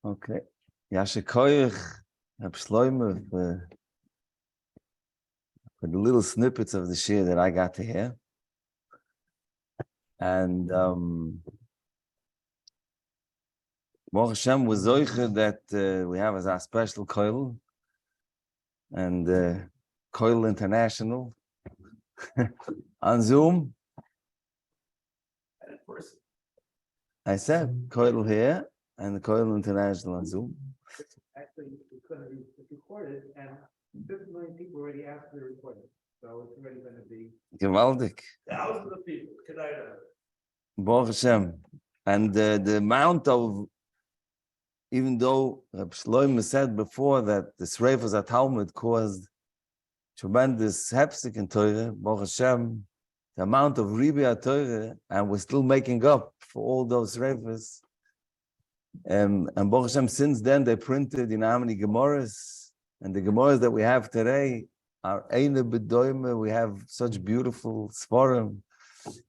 Okay. Yashikoyach, Shloime, for the little snippets of the shir that I got to hear. And Baruch Hashem was zoiche that we have as our special koil, and Koil International on Zoom. I said Koil here and the Koil International on Zoom. Actually, it's going to be recorded, and 50 million people already asked to be recorded. So it's already going to be Gewaldig. thousands of people. Baruch Hashem. And the amount of, even though Shloime said before that the Sreifas at Talmud caused tremendous hepsik in Torah, Baruch Hashem, the amount of Ribi at Torah, and we're still making up for all those Sreifas. And Baruch Hashem, since then they printed, how many Gemaras, and the Gemaras that we have today are Eine Bedoime. We have such beautiful Sforim,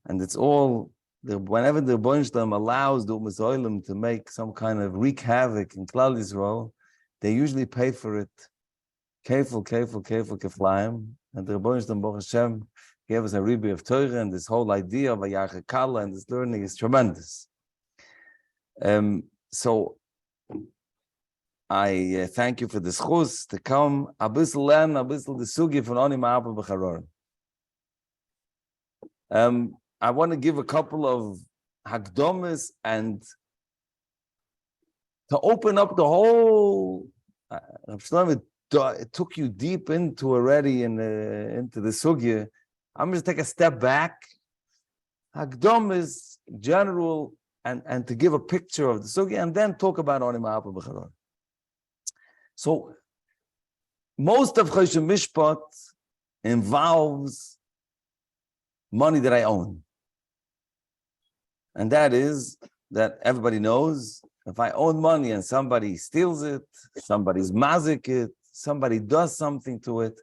and it's all, whenever the Rebbeinu Shalom allows the Umas Olam to make some kind of wreak havoc in Klal Yisrael, they usually pay for it. Careful, keflaim. And the Rebbeinu Shalom, Baruch Hashem, gave us a Ribi of Torah, and this whole idea of YYK Kala and this learning is tremendous. So I thank you for the schus to come a bissel learn a bissel the sugi von Oni Ma'apa B'Charor. I want to give a couple of hakdomas and to open up the whole. It took you deep into already into the sugya. I'm going to take a step back. Hakdomas general and to give a picture of the sugya and then talk about Oni Ma'apa B'Charor. So most of Choshen Mishpat involves money that I own. And that is that everybody knows if I own money and somebody steals it, somebody's mazik it, somebody does something to it,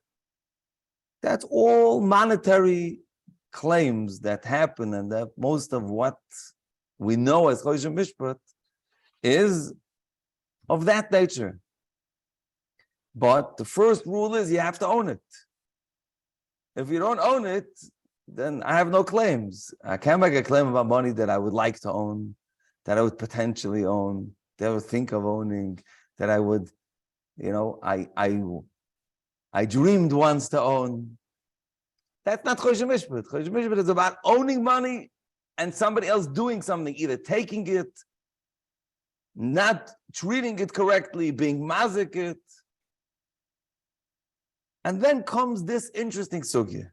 that's all monetary claims that happen, and that most of what we know as Choshen Mishpat is of that nature. But the first rule is you have to own it. If you don't own it, then I have no claims. I can't make a claim about money that I would like to own, that I would potentially own, that I would think of owning, that I would, I dreamed once to own. That's not Choshen Mishpat. Choshen Mishpat is about owning money and somebody else doing something, either taking it, not treating it correctly, being mazik it. And then comes this interesting sugya,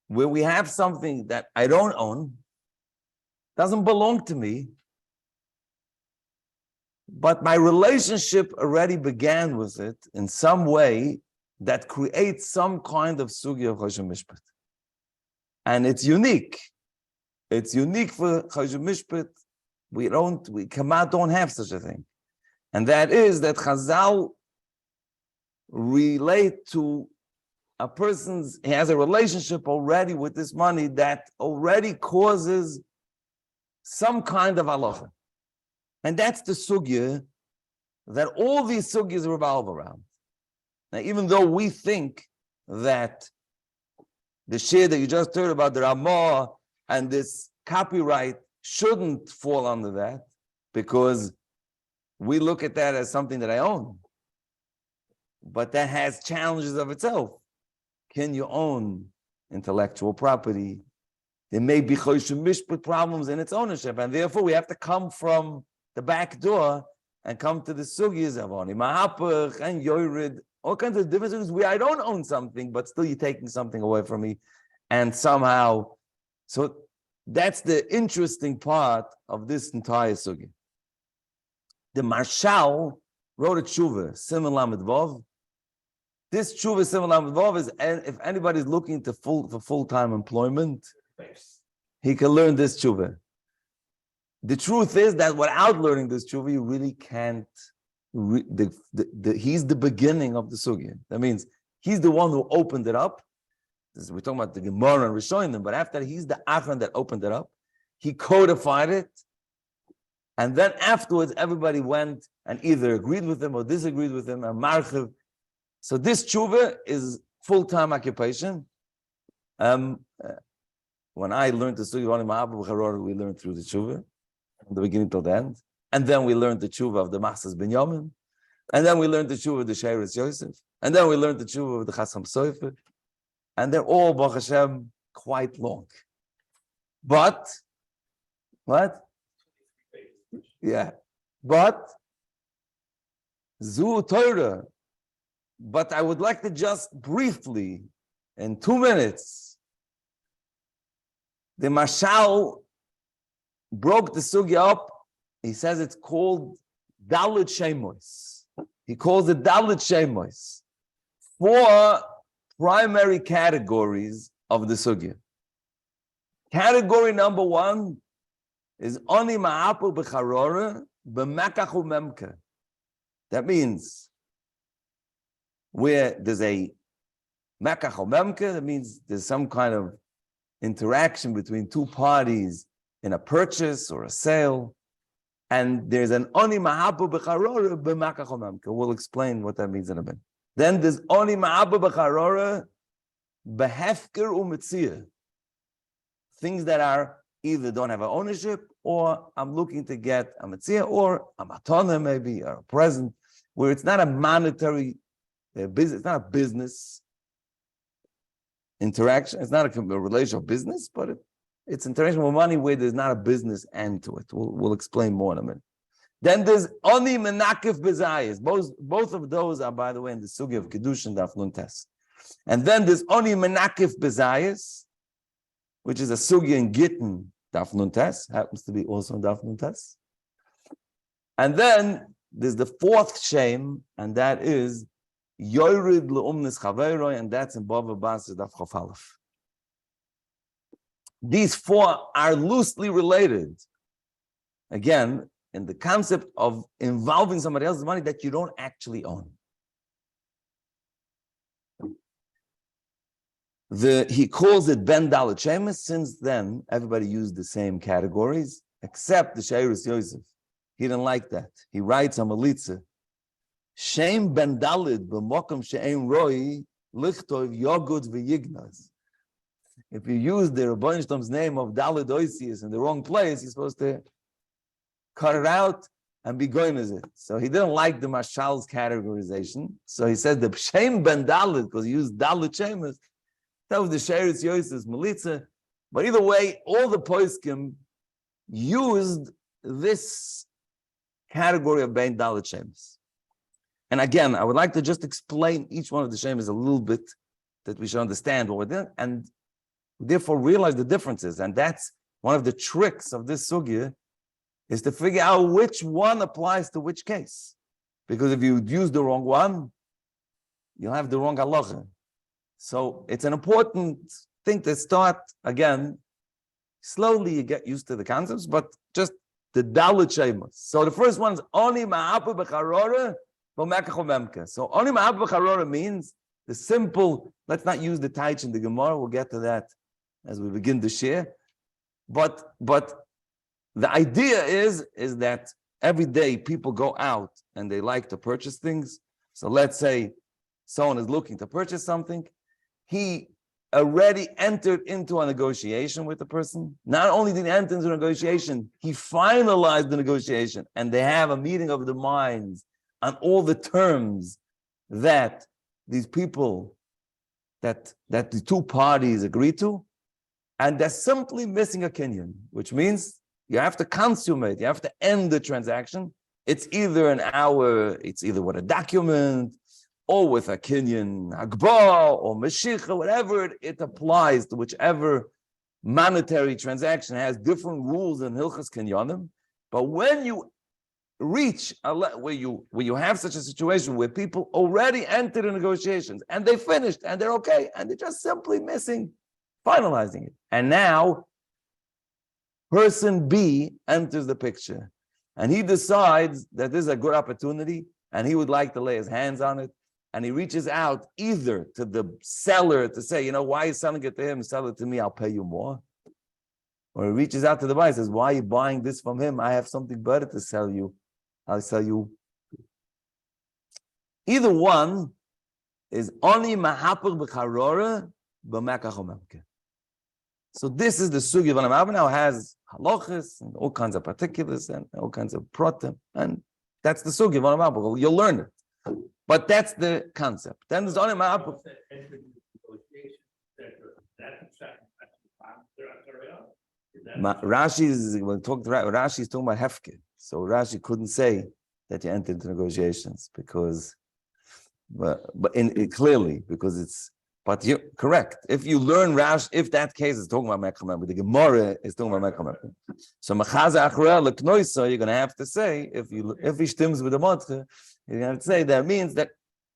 where we have something that I don't own, doesn't belong to me, but my relationship already began with it in some way that creates some kind of sugya of Choshen Mishpat. And it's unique. It's unique for Choshen Mishpat. We Kamad don't have such a thing. And that is that Chazal relate to a person's, he has a relationship already with this money that already causes some kind of halacha. And that's the sugya that all these sugyas revolve around. Now, even though we think that the share that you just heard about, the Ramah and this copyright shouldn't fall under that, because we look at that as something that I own. But that has challenges of itself. Can you own intellectual property? There may be Choshen Mishpat problems in its ownership, and therefore we have to come from the back door and come to the sugyas of Oni Mahapach and Yorid, all kinds of different sugyas where I don't own something, but still you're taking something away from me. And somehow, so that's the interesting part of this entire sugya. The Marshal wrote a tshuva, Siman Lamed Vav. This tshuva Siman Lamed Vav is, if anybody's looking for full-time employment, he can learn this tshuva. The truth is that without learning this tshuva, you really can't. He's the beginning of the sugya. That means he's the one who opened it up. We're talking about the Gemara and Rishonim, but after he's the Achron that opened it up, he codified it, And then afterwards, everybody went and either agreed with him or disagreed with him, and marchiv. So this tshuva is full-time occupation. When I learned the sugya of בחררה, we learned through the tshuva, from the beginning till the end. And then we learned the tshuva of the Masas Binyamin. And then we learned the tshuva of the Sheiris Yosef. And then we learned the tshuva of the Chasam Sofer. And they're all, Baruch Hashem, quite long. But, what? Yeah. But, Zu Torah. But I would like to just briefly, in 2 minutes, the Mashal broke the sugya up. He says it's called Dalit Shemos. He calls it Dalit Shemos. 4 primary categories of the sugya. Category number 1 is Oni Ma'apu B'Charora B'Mekachu Memka. That means where there's a Mekachu Memka, that means there's some kind of interaction between 2 parties in a purchase or a sale, and there's an Oni Ma'apu B'Charora B'Mekachu Memka. We'll explain what that means in a minute. Then there's Oni Ma'apu B'Charora B'Hefker U'Metzia. Things that are either don't have an ownership, or I'm looking to get a metzia, or a matana maybe, or a present, where it's not a monetary business, it's not a business interaction, it's not a relation of business, but it's interaction with money where there's not a business end to it. We'll explain more in a minute. Then there's Oni Menakif Bezayis. Both of those are, by the way, in the Sugi of Kedushin Daf Nun Tes. And then there's Oni Menakif Bezayis, which is a sugya in Gittin Daf Nun Tes, happens to be also in Daf Nun Tes. And then there's the 4th shame, and that is Yorid Le'umnis Chaveroi, and that's in Bava Basra Daf Chof Aleph. These 4 are loosely related, again, in the concept of involving somebody else's money that you don't actually own. He calls it Ben Dalet Shemes. Since then, everybody used the same categories, except the Sheiris Yosef. He didn't like that. He writes on Melitza, Shem Ben Dalet b'mokum she'ein roi lichtov yogud v'yignaz. If you use the Rebbeinu Shlomo's name of Dalet Oisius in the wrong place, you're supposed to cut it out and be going as it. So he didn't like the Mashal's categorization. So he said the Shem Ben Dalet, because he used Dalet Shemes. That was the Sheiris Yosef's Melitza. But either way, all the poskim used this category of Bein Dalet Shemes. And again, I would like to just explain each one of the Shemes a little bit, that we should understand what we're doing, and therefore realize the differences. And that's one of the tricks of this sugya, is to figure out which one applies to which case. Because if you use the wrong one, you'll have the wrong halacha. So it's an important thing to start, again, slowly you get used to the concepts, but just the Dalet Shemus. So the first one is Oni Ma'apu B'Charora B'Mekachu Memka. So Oni Ma'apu B'Charora means the simple, let's not use the taich in the Gemara, we'll get to that as we begin to share. But the idea is that every day people go out and they like to purchase things. So let's say someone is looking to purchase something. He already entered into a negotiation with the person. Not only did he enter into a negotiation, he finalized the negotiation, and they have a meeting of the minds on all the terms that these people, that the 2 parties agree to, and they're simply missing a kinyan, which means you have to consummate, you have to end the transaction. It's either it's either with a document, or with a kinyan hagbah or mashicha, whatever it applies to whichever monetary transaction has different rules in Hilchas Kinyanim. But when you reach where you have such a situation where people already entered in negotiations and they finished and they're okay and they're just simply missing finalizing it, and now person B enters the picture and he decides that this is a good opportunity and he would like to lay his hands on it. And he reaches out either to the seller to say, why are you selling it to him? Sell it to me, I'll pay you more. Or he reaches out to the buyer and says, why are you buying this from him? I have something better to sell you. I'll sell you. Either one is only mahapach b'charora b'mekach umemke. So this is the sugi of Avram. Now has halachas and all kinds of particulars and all kinds of pratim, and that's the sugi of Avram. You'll learn it, but that's the concept. Then there's only mahapach. Rashi is when talk to Rashi is talking about hefke. So Rashi couldn't say that you enter into negotiations because, but clearly because it's. But you're correct. If you learn Rashi, if that case is talking about Mekhamem, but the Gemara is talking about Mekhamem. So Mechaza Achra Leknoisa, you're going to have to say if he stims with the Motche, you're going to have to say that means that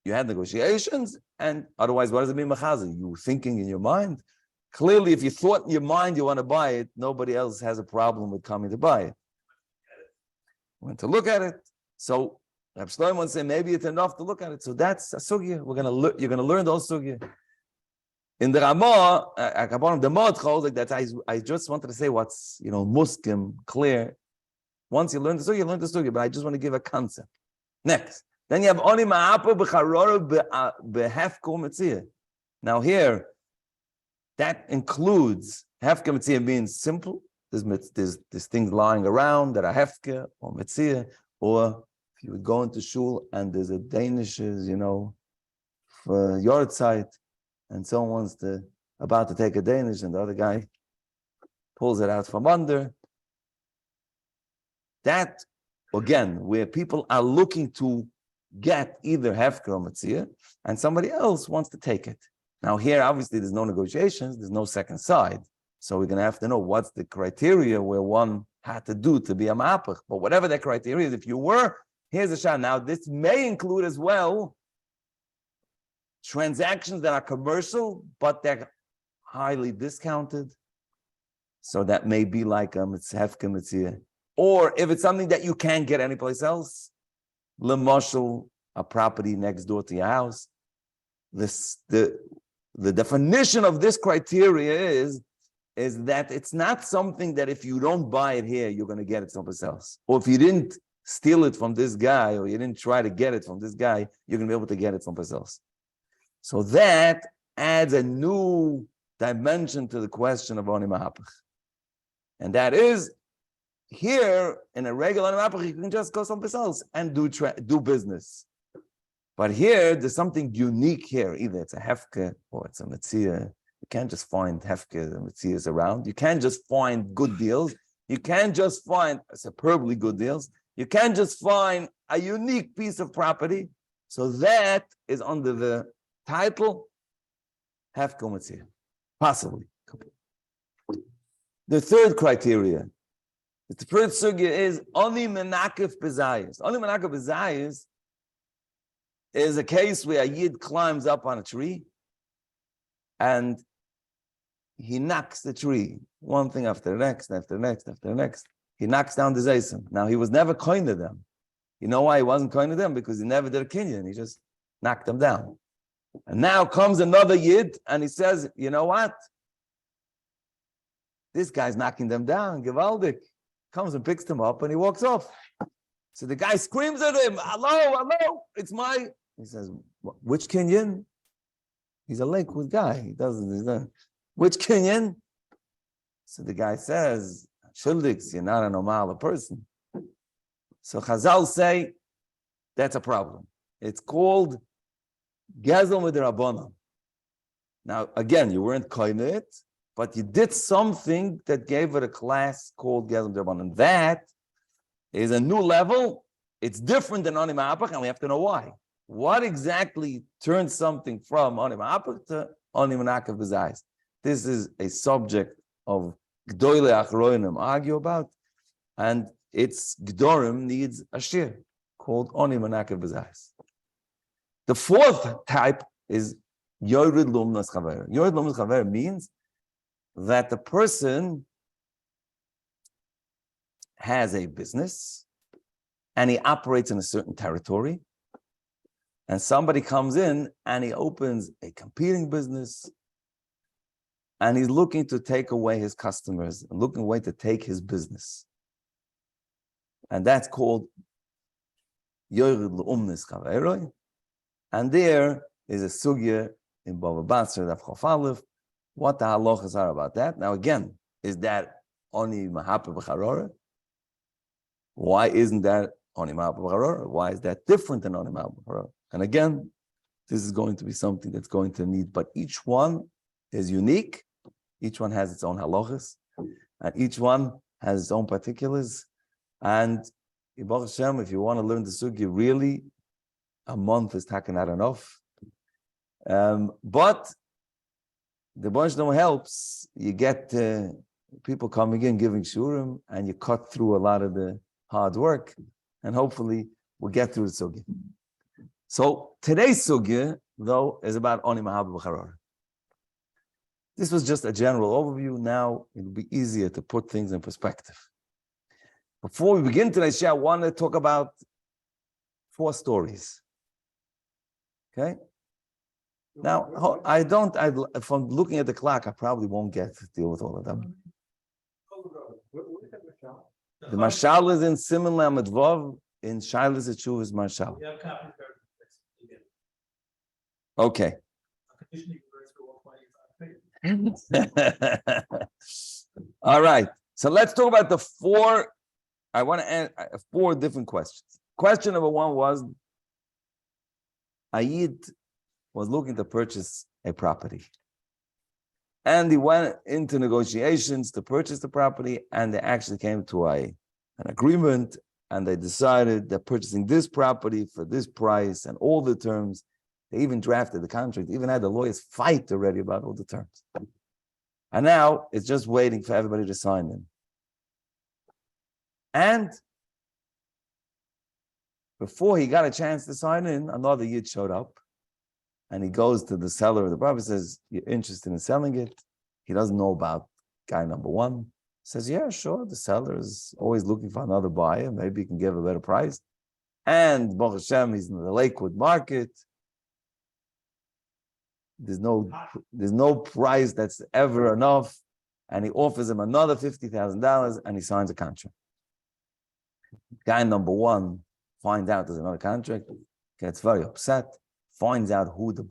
you had negotiations, and otherwise, what does it mean Mechaza? You were thinking in your mind. Clearly, if you thought in your mind you want to buy it, nobody else has a problem with coming to buy it. Went to look at it. So Reb Shlomo said maybe it's enough to look at it. So that's a sugya. You're going to learn those sugya. In the Ramah, the Mod holds like that. I just wanted to say what's muskim clear. Once you learn the sugya, but I just want to give a concept. Next, then you have oni ma'apa b'charora b'hefko metzia. Now here, that includes hefke metzia means simple. There's things lying around that are hefke or metzia, or if you would go into shul and there's a Danish, for yard site. And someone's about to take a Danish, and the other guy pulls it out from under. That, again, where people are looking to get either hefker or metzia, and somebody else wants to take it. Now here, obviously, there's no negotiations, there's no second side. So we're going to have to know what's the criteria where one had to do to be a mahapach. But whatever that criteria is, if you were, here's a shot. Now, this may include as well transactions that are commercial, but they're highly discounted. So that may be like a hefke metzia. Or if it's something that you can't get anyplace else, l'mashal, a property next door to your house. The definition of this criteria is that it's not something that if you don't buy it here, you're going to get it someplace else. Or if you didn't steal it from this guy, or you didn't try to get it from this guy, you're going to be able to get it someplace else. So that adds a new dimension to the question of Oni Mahapach. And that is, here, in a regular Oni Mahapach, you can just go someplace else and do business. But here, there's something unique here. Either it's a hefke or it's a metzia. You can't just find hefke and metzias around. You can't just find good deals. You can't just find superbly good deals. You can't just find a unique piece of property. So that is under the title, hefke metzia, possibly. The third criteria, the third sugya is oni menakif bezayis. Oni menakif bezayis is a case where a yid climbs up on a tree and he knocks the tree, one thing after the next, after the next, after the next. He knocks down the zaysim. Now, he was never koine to them. You know why he wasn't koine to them? Because he never did a kinyan. He just knocked them down. And now comes another yid and he says, you know what? This guy's knocking them down. Givaldik comes and picks them up and he walks off. So the guy screams at him, hello, it's my... He says, which kinyan? He's a Lakewood guy. He's not. Which kinyan? So the guy says, Shuldiks, you're not a normal person. So Chazal say, that's a problem. It's called Gezel Midrabanan. Now, again, you weren't koine it, but you did something that gave it a class called Gezel Midrabanan. That is a new level. It's different than Oni Ma'apach, and we have to know why. What exactly turns something from Oni Ma'apach to Oni Menakav B'zayis? This is a subject of Gdoile Achroinim argue about, and its Gdorim needs a shir called Oni Menakav B'zayis. The fourth type is Yored Lumnas Chaver. Yored Lumnas Chaver means that the person has a business and he operates in a certain territory, and somebody comes in and he opens a competing business, and he's looking to take away his customers, looking away to take his business. And that's called Yored L'Umnis Chaveroi. And there is a sugya in Bava Basra, Daf Chof Aleph, what the halachas are about that. Now again, is that only Mahapa B'Charora? Why isn't that only Mahapa B'Charora? Why is that different than only Mahapa B'Charora? And again, this is going to be something that's going to need, but each one is unique. Each one has its own halachas, and each one has its own particulars. And Baruch Hashem, if you want to learn the sugya, really, a month is taken not enough. But the bunch no helps. You get people coming in giving shiurim, and you cut through a lot of the hard work, and hopefully we'll get through the sugya. So today's sugya, though, is about Oni Mahaba B'Charora. This was just a general overview. Now it'll be easier to put things in perspective. Before we begin today's share, I want to talk about 4 stories. Okay? Now, from looking at the clock, I probably won't get to deal with all of them. The Mashal is in Siman Lamed Vav, in ShailasEtshuv is Mashal. Okay. All right. So let's talk about the 4. I want to add 4 different questions. Question number 1 was, Ayid was looking to purchase a property. And he went into negotiations to purchase the property, and they actually came to an agreement, and they decided they're purchasing this property for this price and all the terms. They even drafted the contract, even had the lawyers fight already about all the terms. And now it's just waiting for everybody to sign them. And before he got a chance to sign in, another Yid showed up, and he goes to the seller of the property, says, "You're interested in selling it?" He doesn't know about guy number 1. Says, "Yeah, sure, the seller is always looking for another buyer. Maybe he can give a better price." And Baruch Hashem, he's in the Lakewood market. There's no price that's ever enough. And he offers him another $50,000, and he signs a contract. Guy number 1 finds out there's another contract, gets very upset, finds out who the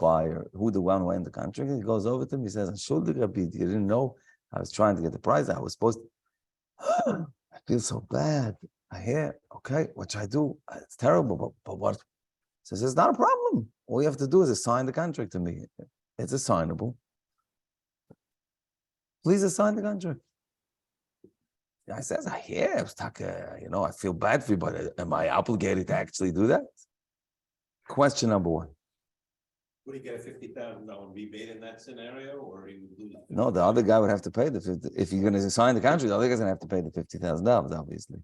one who ended the contract. He goes over to him, he says, "Shuldig Rabbi, you didn't know I was trying to get the price. I was supposed to, I feel so bad. I hear, okay, what should I do? It's terrible, but what?" So he says, "It's not a problem. All you have to do is assign the contract to me. It's assignable. Please assign the contract." The guy says, "I hear, I feel bad for you, but am I obligated to actually do that?" Question number 1. Would he get a $50,000 rebate in that scenario, or he would lose? No, the other guy would have to pay the 50. If you're going to sign the contract, the other guy's going to have to pay the $50,000, obviously.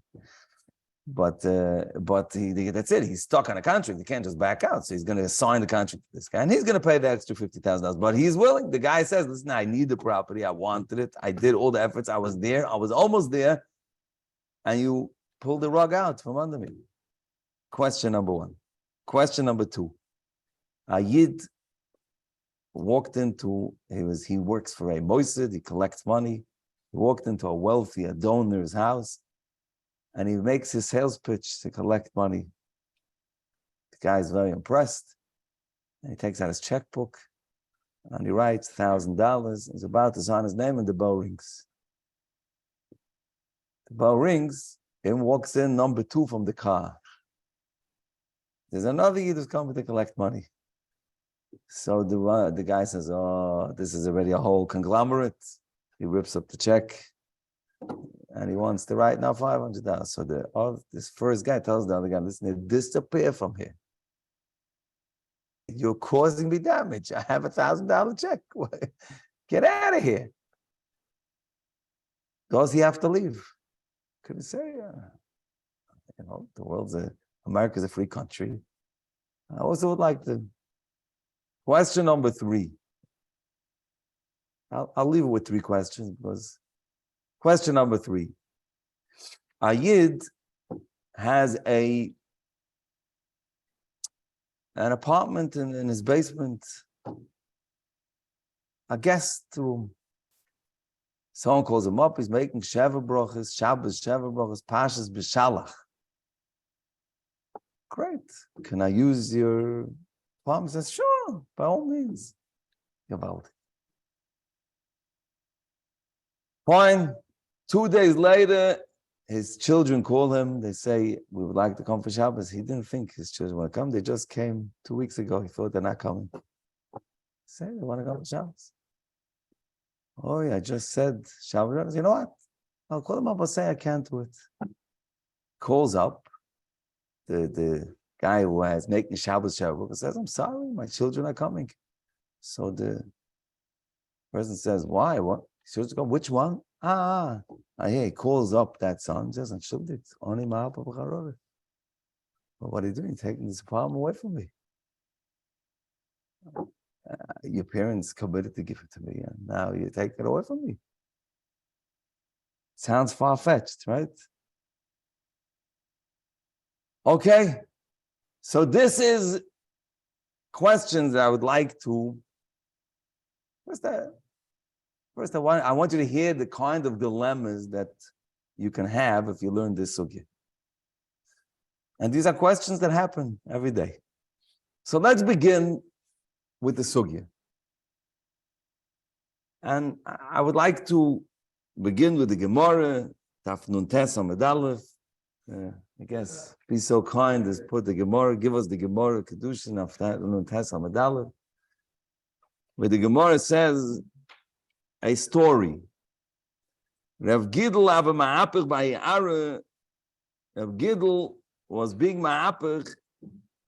But that's it. He's stuck on a contract. He can't just back out. So he's going to sign the contract to this guy, and he's going to pay the extra $50,000. But he's willing. The guy says, "Listen, I need the property. I wanted it. I did all the efforts. I was there. I was almost there, and you pulled the rug out from under me." Question number 1. Question number 2. A Yid walked into, he works for a moisid, he collects money. He walked into a wealthy donor's house, and he makes his sales pitch to collect money. The guy is very impressed, and he takes out his checkbook, and he writes $1,000. He's about to sign his name, and the bell rings. The bell rings, in walks in number 2 from the car. There's another Yid who's coming to collect money. So the guy says, "Oh, this is already a whole conglomerate." He rips up the check, and he wants to write now $500. So this first guy tells the other guy, "Listen, disappear from here. You're causing me damage. I have $1,000 check. Get out of here." Does he have to leave? Could he say, America's a free country. I also would like to. Question number 3. I'll leave it with 3 questions, because question number 3. A Yid has an apartment in his basement, a guest room. Someone calls him up, he's making Sheva Brachas, Shabbos, Sheva Brachas, Pashas B'Shalach. Great. Can I use your palm? He says, sure, by all means. Gewaltig. Fine. 2 days later, his children call him. They say, we would like to come for Shabbos. He didn't think his children want to come. They just came 2 weeks ago. He thought they're not coming. He said, they want to come for Shabbos. Oh, yeah, I just said Shabbos. You know what? I'll call him up and say I can't do it. Calls up the guy who has making Shabbos says, I'm sorry, my children are coming. So the person says, why? What? Children come, which one? He calls up that son, says, only MP4 בחררה. Well, what are you doing? Taking this palm away from me. Your parents committed to give it to me, and now you take it away from me. Sounds far-fetched, right? Okay, so this is questions that I would like to. First, I want you to hear the kind of dilemmas that you can have if you learn this sugya. And these are questions that happen every day. So let's begin with the sugya. And I would like to begin with the Gemara, Taf Nun Tes Amud Aleph. I guess, be so kind as put the Gemara, give us the Gemara Kedushin of Taf Nun Tes Amud Aleph. Where the Gemara says a story. Rav Gidl have a ma'apich by Yara. Rav Gidl was being ma'apich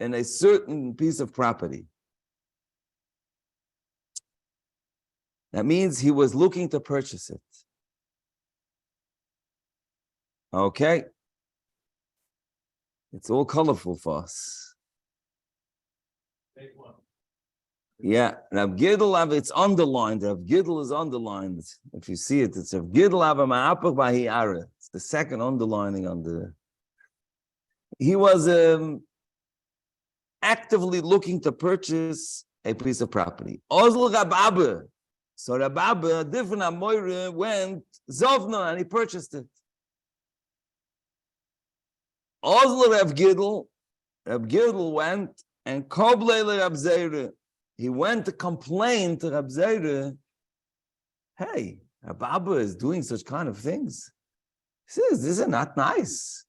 in a certain piece of property. That means he was looking to purchase it. Okay. It's all colorful for us. Yeah, Rav Gidl, it's underlined. Rav Gidl is underlined. If you see it, it's Rav Gidl have a ma'apach by Yara. It's the second underlining on the. He was actively looking to purchase a piece of property. Ozl Rababah. So Rababah, different Meir, went Zovna and he purchased it. Ozl Rav Gidl went and Koblele Rav Zera. He went to complain to Rav Zera, hey, Rababah is doing such kind of things. He says, this is not nice.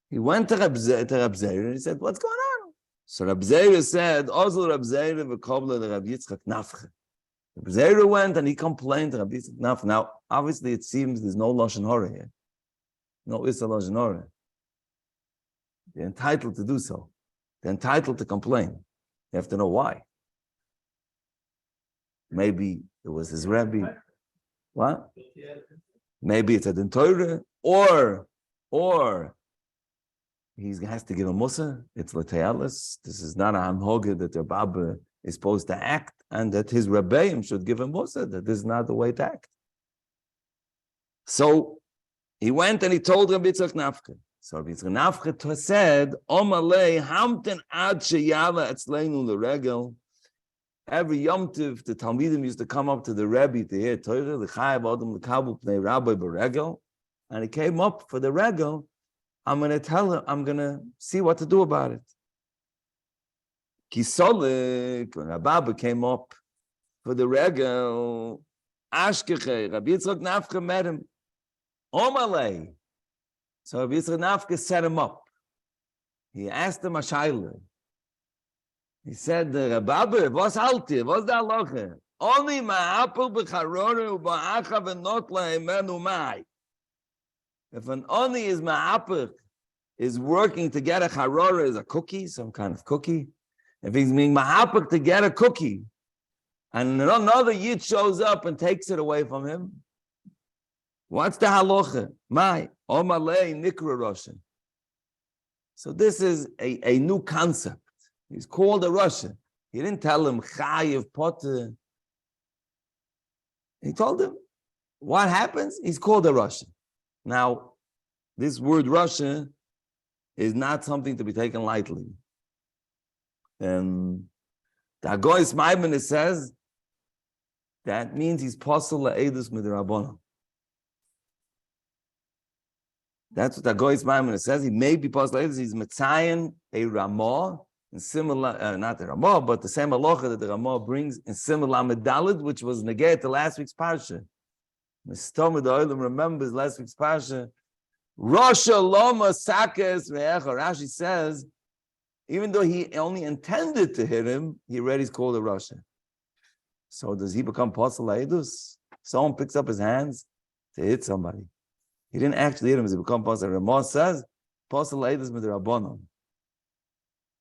He went to Rav Zera and he said, what's going on? So Rav Zera said, Ozl Rav Zera v'koblele Rav Yitzchak Nafche. Rav Zera went and he complained to Rav Yitzchak Nafche. Now, obviously it seems there's no Lashon Hora here. No Issa Lashon Hora. They're entitled to do so. They're entitled to complain. You have to know why. Maybe it was his Rebbe. What? Maybe it's a Din Torah, or he has to give a musa. It's L'Te'alis. This is not a Hamhoga that the Rabbi is supposed to act, and that his Rebbeim should give a musa, that this is not the way to act. So he went and he told Rabbi Yitzchak Nafche. So Rabbi Yitzchak Nafche said, Omalei hamten ad sheyala etzleinu l'regel. Every Yom Tiv, the Talmidim used to come up to the Rebbe to hear Torah, the Chaim Adam l'kabu pnei Rabbi b'regel, and he came up for the regel. I'm going to tell him, I'm going to see what to do about it. Kisolik, when Rabbi came up for the regel, Ashkeche, Rabbi Yitzchak Nafche met him. Omalei. So Rabbi Yitzchak Nafche set him up. He asked him a shayla. He said, Rabbi, what's halti? What's the halacha? Only ma'apel b'charora u'ba'acha v'not la'emenu mai. If an oni is ma'apel, is working to get a charora, is a cookie, some kind of cookie. If he's being ma'apel to get a cookie, and another yid shows up and takes it away from him, what's the halacha? Mai, omalei nikra roshan. So this is a new concept. He's called a Russian. He didn't tell him Chayiv Potter. He told him what happens. He's called a Russian. Now, this word Russian is not something to be taken lightly. The Agoyis Maimon says that means he's posel la'edus midrabanan. That's what the Goy's Maimon says. He may be possible. He's Metzayin a Ramah, and similar, not the Ramah, but the same halacha that the Ramah brings in similar Medalid, which was negated to last week's parsha. Mr. Oilam remembers last week's parsha. Rasha Loma Sakes Me'echa. Rashi says, even though he only intended to hit him, he already is called a Rasha. So does he become Pasal Eidus? Someone picks up his hands to hit somebody. He didn't actually hit him, as he become Pasal. Ramah says, Pasal Eidus Midrabanon.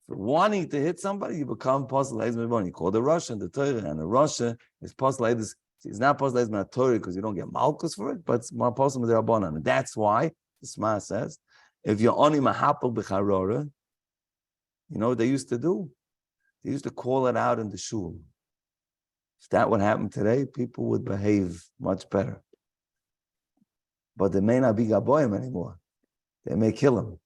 For wanting to hit somebody, you become Pasal Eidus Midrabanon. You call the Rasha in the Torah, and the Rasha is Pasal Eidus. It's not Pasal Eidus Midrabanon because you don't get Malkus for it, but it's Pasal Midrabanon. And that's why the Shema says, if you're only Mahapel Becharora, you know what they used to do? They used to call it out in the shul. If that would happen today, people would behave much better. But they may not be Gaboyim anymore. They may kill him.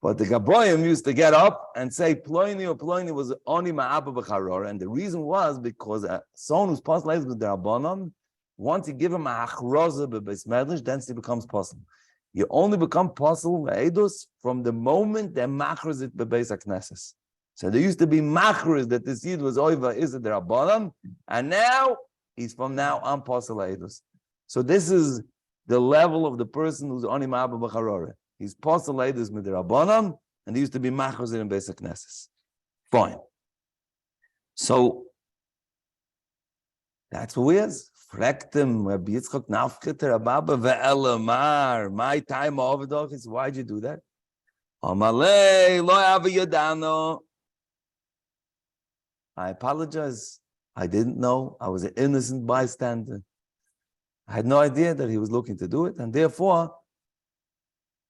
But the Gaboyim used to get up and say, Ploini or Ploini was only Ma'apa B'charor. And the reason was because someone who's possible with the Rabbanon, once you give him a Hachroza B'Beis Medrash, then he becomes possible. You only become possible Eidus from the moment they machros it B'Beis HaKnesses. So there used to be machros that this Yid was over is the Rabbanon, and now he's from now on possible Eidus. So this is the level of the person who's only Ma'apa B'charor. He's possible Eidus with the Rabbanon, and he used to be machros in Beis HaKnesses. Fine. So that's who he is. Frektem, Rabbi Yitzchak Nafketer Ababa ve'elamar. My time over dog is why'd you do that? Amalei lo ava yadano. I apologize. I didn't know. I was an innocent bystander. I had no idea that he was looking to do it, and therefore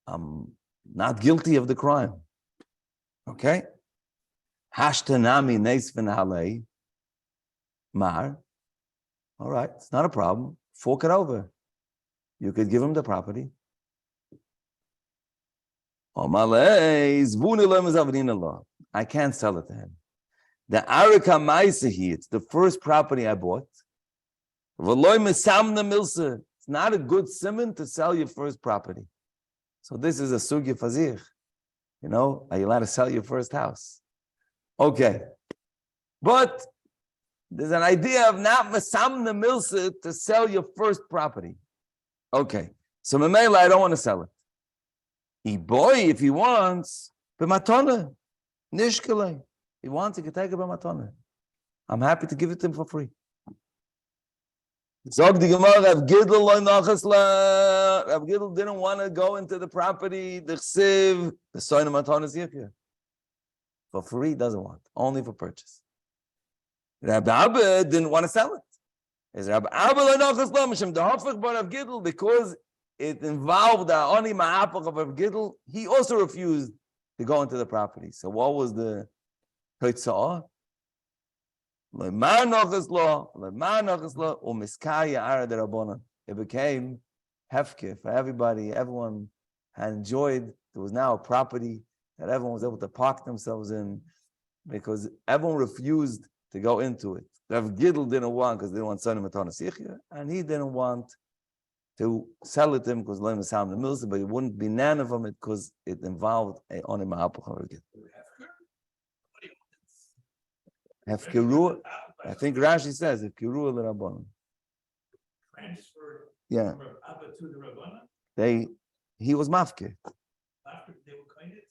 I'm not guilty of the crime. Okay? Hashtanami neisvin halei mar. All right, it's not a problem. Fork it over. You could give him the property. I can't sell it to him. The Arika Maisahi, it's the first property I bought. It's not a good simon to sell your first property. So this is a sugya fazir. You know, are you allowed to sell your first house? Okay. But there's an idea of not masam the milsa to sell your first property. Okay. So Meir, I don't want to sell it. Boy, if he wants, b'matona, nishkele. He wants, he can take it b'matona. I'm happy to give it to him for free. Zog the Gemara, Rav Gidl didn't want to go into the property, the chsiv, the soin of matona is here. For free, he doesn't want, only for purchase. Rabbi Abba didn't want to sell it. Is Rabbi Abba the Hafach bar Rav Gidl, because it involved the only ma'apach of Rav Gidl, he also refused to go into the property. So what was the Totzah? It became hefke for everybody. Everyone had enjoyed. There was now a property that everyone was able to park themselves in, because everyone refused to go into it. Rav Gidl didn't want, because they didn't want Sonim Matana Sichya, and he didn't want to sell it to him because Loim Sam the Milsa, but he wouldn't be none from it because it involved a Onim Mahapach of Gidl. Hefkeru, I think Rashi says Hefkeru l'Rabbanan. Transferred Yeah, from Abba to the Rabbanan? he was mafke. After they were coined it?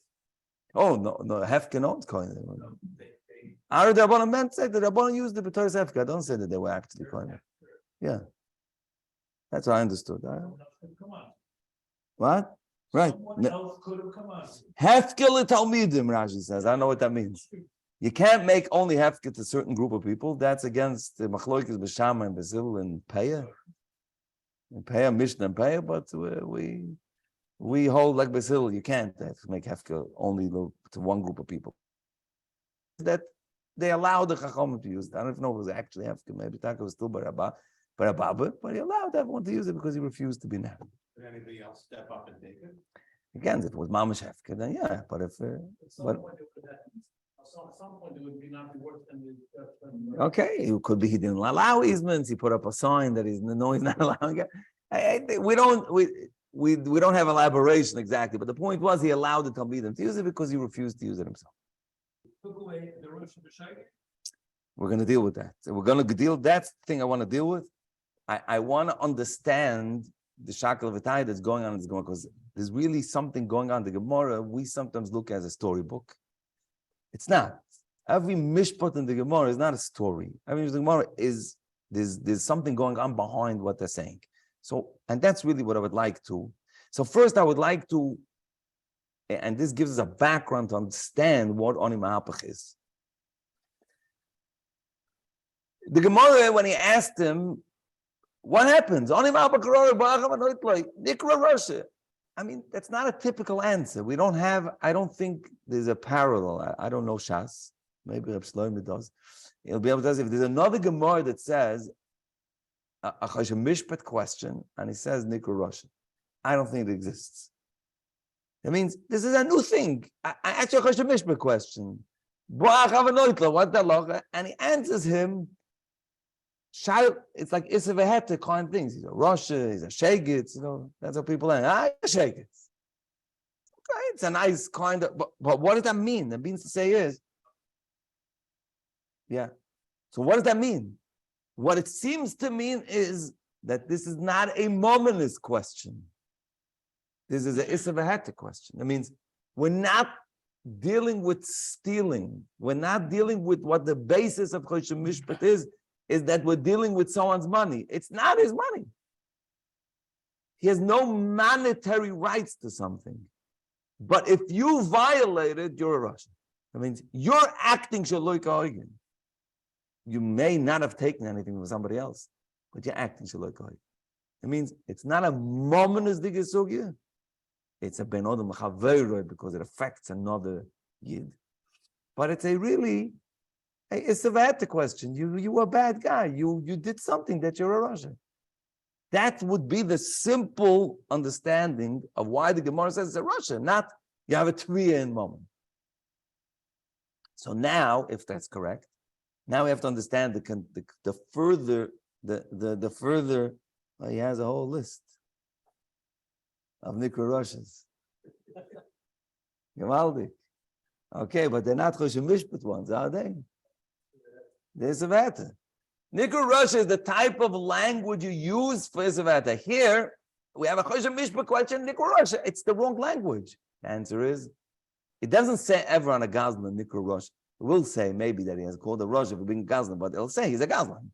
Oh no, Hefke not coined it. No, they Our Rabbanan meant say the Rabbanan used the B'toris Hefke. I don't say that they were actually coined it. Yeah, that's what I understood. Someone else could come on. What? Right. Someone else could have come on. Hefke l'Talmidim, Rashi says. I don't know what that means. You can't make only hefke to a certain group of people. That's against the machloikis b'shama and Basil and Peah. And Peah, Mishnah and Peah, but we hold like Basil, you can't make hefke only to one group of people. That they allow the Chacham to use it. I don't know if it was actually hefke. Maybe Taka was still Barabba, but he allowed everyone to use it because he refused to be now. Did anybody else step up and take it? Again, if it was mamash hefke, then yeah. But if At some point, it would be not be worse than the. okay, it could be he didn't allow easements. He put up a sign that he's not allowing it. we don't have elaboration exactly, but the point was he allowed the Talmidim to use it because he refused to use it himself. Took away the Rosh Hashanah. We're going to deal with that. So we're going to deal. That's the thing I want to deal with. I want to understand the shakel v'tai that's going on in this Gemara, because there's really something going on. The Gemara we sometimes look as a storybook. It's not. Every mishpat in the Gemara is not a story. Every the Gemara is there's something going on behind what they're saying. So, and that's really what I would like to. So first, I would like to, and this gives us a background to understand what המהפך is. The Gemara, when he asked him, what happens? I mean, that's not a typical answer. We don't have, I don't think there's a parallel. I don't know Shas. Maybe Reb Shlomo does. He'll be able to tell us if there's another Gemara that says a mishpat question, and he says Nikra Russia. I don't think it exists. That means this is a new thing. I asked you a mishpat question. What the? And he answers him. It's like Isavaheta kind of things. He's a Russia, he's a Shegitz, that's how people are. Shegitz. Okay, it's a nice kind of, but what does that mean? That means to say is, yeah. So what does that mean? What it seems to mean is that this is not a momentous question. This is an Isavaheta question. That means we're not dealing with stealing. We're not dealing with what the basis of Choshen Mishpat is that we're dealing with someone's money. It's not his money. He has no monetary rights to something. But if you violate it, you're a Russian. That means you're acting shaloi ka'ogen. You may not have taken anything from somebody else, but you're acting shaloi ka'ogen. It means it's not a momentous digesugya. It's a ben odom chaveroi because it affects another yid. But it's a really, it's a bad question. You were a bad guy. You did something that you're a Russian. That would be the simple understanding of why the Gemara says it's a Russian, not you have a tviya in moment. So now, if that's correct, now we have to understand the further. Well, he has a whole list of Nikra Russians. Gemaldik. Okay, but they're not Choshen Mishpat ones, are they? There's a vata. Nikra Russia is the type of language you use for Isavata. Here, we have a Choshen Mishpat question, Nikra Russia. It's the wrong language. The answer is, it doesn't say ever on a Gazlan, Nikra Russia. It will say maybe that he has called a Russia for being Gazlan, but it'll say he's a Gazlan.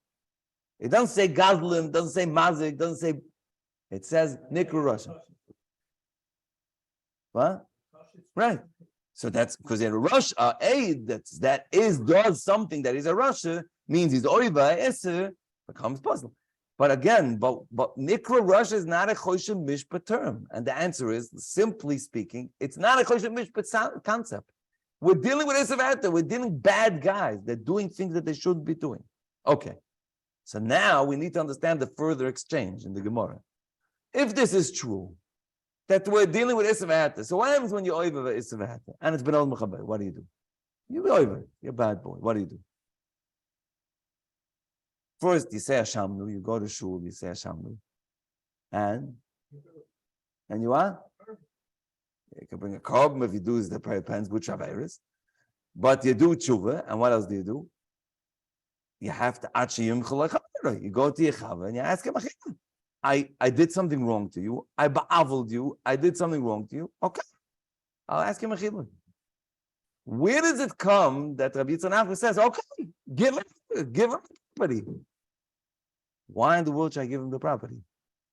It doesn't say Gazlan, doesn't say Mazik, doesn't say, it says Nikra Russia. What? Right. So that's because in Russia, that does something that is a Russia, means he's oiva eser, becomes puzzle. But again, but Nikra Russia is not a Choshen Mishpat term. And the answer is, simply speaking, it's not a Choshen Mishpat concept. We're dealing with Isavata, we're dealing with bad guys. They're doing things that they shouldn't be doing. Okay. So now we need to understand the further exchange in the Gemara. If this is true, that we're dealing with Isavata. So what happens when you're over Isavata? And it's been old Mechaber. What do you do? You're over. You're a bad boy. What do you do? First, you say Hashamnu. You go to shul. You say Hashamnu. And you what? You can bring a korban if you do. It depends which Averis. But you do tshuva. And what else do you do? You have to Achiyim Chalachara. You go to your Chava and you ask him, I did something wrong to you. I ba'avled you. I did something wrong to you. Okay. I'll ask him a chilul. Where does it come that Rabbi Yitzchak says, okay, give him the property? Why in the world should I give him the property?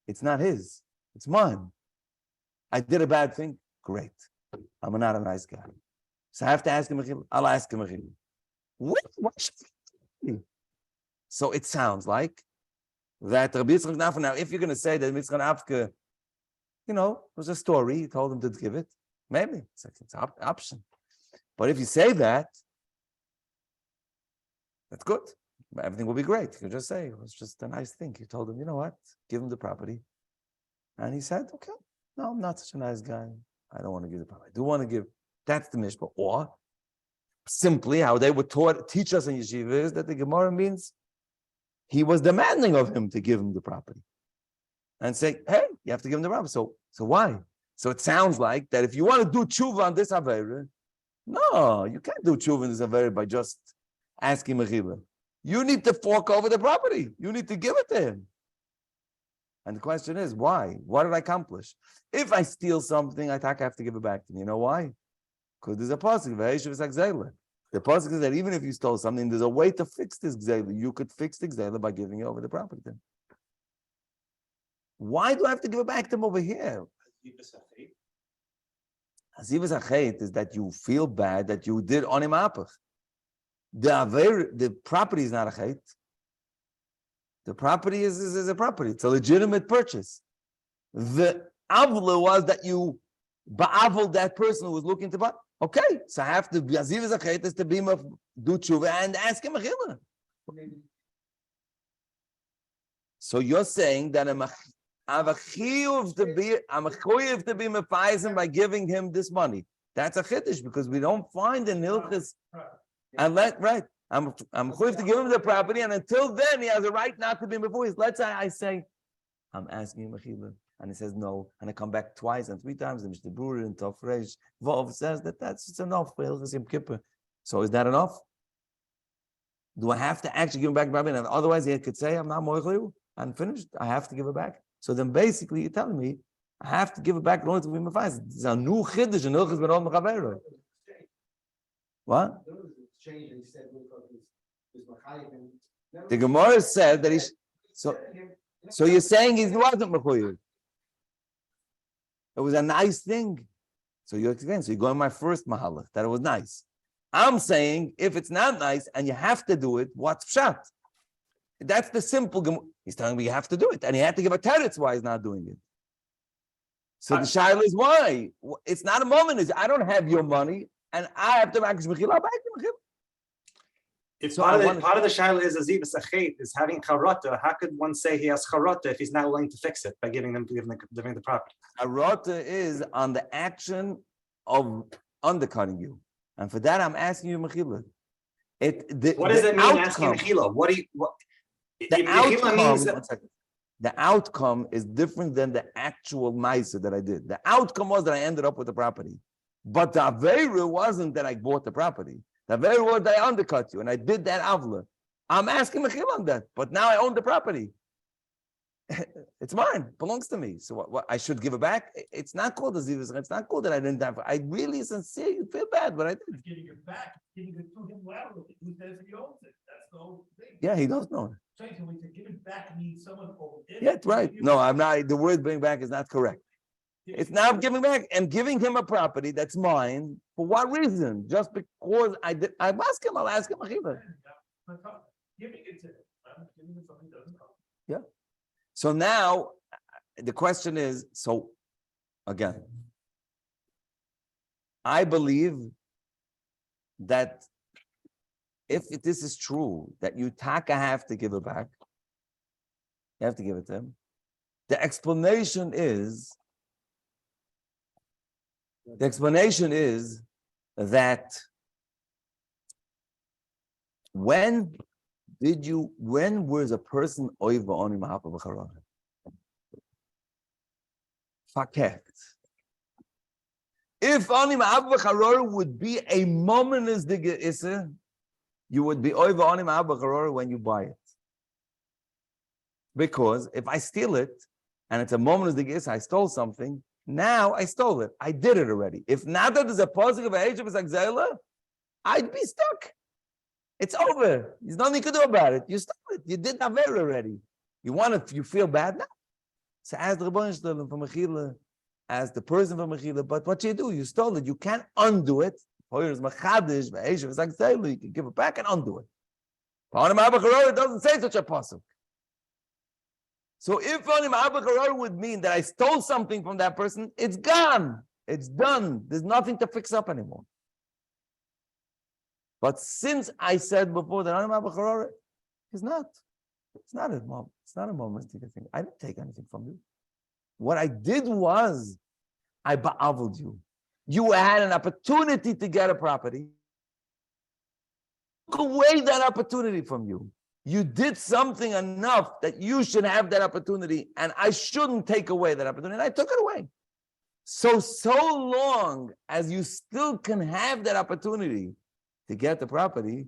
It's not his. It's mine. I did a bad thing. Great. I'm not a nice guy. So I have to ask him a chilul. I'll ask him a chilul. What should I do? So it sounds like that Rabbi Yitzchak Nafka, now if you're going to say that Yitzchak Nafka, it was a story, he told him to give it, maybe, it's an option. But if you say that, that's good. Everything will be great. You can just say, it was just a nice thing. You told him, you know what, give him the property. And he said, okay, no, I'm not such a nice guy. I don't want to give the property. I do want to give, that's the mishpah. Or, simply, how they were teach us in yeshiva is that the Gemara means he was demanding of him to give him the property. And say, hey, you have to give him the property. So why? So it sounds like that if you want to do tshuva on this avera, no, you can't do tshuva on this avera by just asking mechila. You need to fork over the property. You need to give it to him. And the question is, why? What did I accomplish? If I steal something, I have to give it back to him. You know why? Because there's a pasuk. The pasuk is that even if you stole something, there's a way to fix this gzela. You could fix the gzela by giving over the property to him. Why do I have to give it back to him over here? Azivas hachet is that you feel bad that you did on hamahapech. The property is not a chet. The property is a property. It's a legitimate purchase. The avla was that you ba'avl that person who was looking to buy. Okay, so I have to be azivas hachet is to be do tshuva and ask him mechila. So you're saying that I'm a chiyuv to be mefaisim by giving him this money. That's a chiddush because we don't find in hilchos. And I'm chiyuv to give him the property, and until then he has a right not to be before. Let's say I say, I'm asking him mechila, and he says no, and I come back twice and 3 times. The Mishnah Berurah and Tofresh Vov says that's enough for hilchos Yom Kippur. So is that enough? Do I have to actually give him back the property? And otherwise he could say I'm not moichel. I'm finished. I have to give it back. So then basically you're telling me I have to give it back in order to be mefaiz. It's a new chiddush in hilchos ben mechavero. What? The Gemara said that he's so you're saying he wasn't mechuyev. It was a nice thing. So you explain. So you go in my first mahalach that it was nice. I'm saying if it's not nice and you have to do it, what's pshat? That's the simple. He's telling me you have to do it, and he had to give a teretz why he's not doing it. So the shaila is why it's not a moment. Is I don't have your money, and I have to make mechila back to mechila. If so part of the shaila is azivas hachet is having charata. How could one say he has charata if he's not willing to fix it by giving the property? Charata is on the action of undercutting you, and for that I'm asking you mechila. What does it mean asking mechila? The outcome is different than the actual ma'aser that I did. The outcome was that I ended up with the property. But the avera wasn't that I bought the property. The avera was that I undercut you and I did that avla. I'm asking mechila on that, but now I own the property. It's mine, belongs to me. So what I should give it back? It's not called a zivus. It's not called that I didn't have. I really sincerely feel bad, but I did. Giving it back, giving it to him laterally. Who says he owns it? That's the whole thing. Yeah, he does know it. So when you give it back means someone overdid it. Yeah, right. No, I'm not. The word bring back is not correct. It's now giving back and giving him a property that's mine. For what reason? Just because I did. I ask him. I'll ask him. Giving it to him. I'm giving it something doesn't come. Yeah. So now the question is, so again, I believe that if this is true, that you have to give it back, you have to give it to him. The explanation is that when was a person oiva on המהפך בחררה? Faket. If on המהפך בחררה would be a moment as the ge'isa, you would be oiva on המהפך בחררה when you buy it. Because if I steal it, and it's a moment as the ge'isa, I stole something, now I stole it. I did it already. If not that there's a positive age of a I'd be stuck. It's over. There's nothing you can do about it. You stole it. You did Aver already. You feel bad now. So as the Rebbeinu Shalom from Mechila, as the person from Mechila, but what you do, you stole it. You can't undo it. You can give it back and undo it. It doesn't say such a pasuk. So if only ma'abach would mean that I stole something from that person, it's gone. It's done. There's nothing to fix up anymore. But since I said before that ma'abach is not. It's not a moment. It's not a momentic thing. I didn't take anything from you. What I did was I ba'avled you. You had an opportunity to get a property. Took away that opportunity from you. You did something enough that you should have that opportunity, and I shouldn't take away that opportunity. And I took it away. So long as you still can have that opportunity to get the property,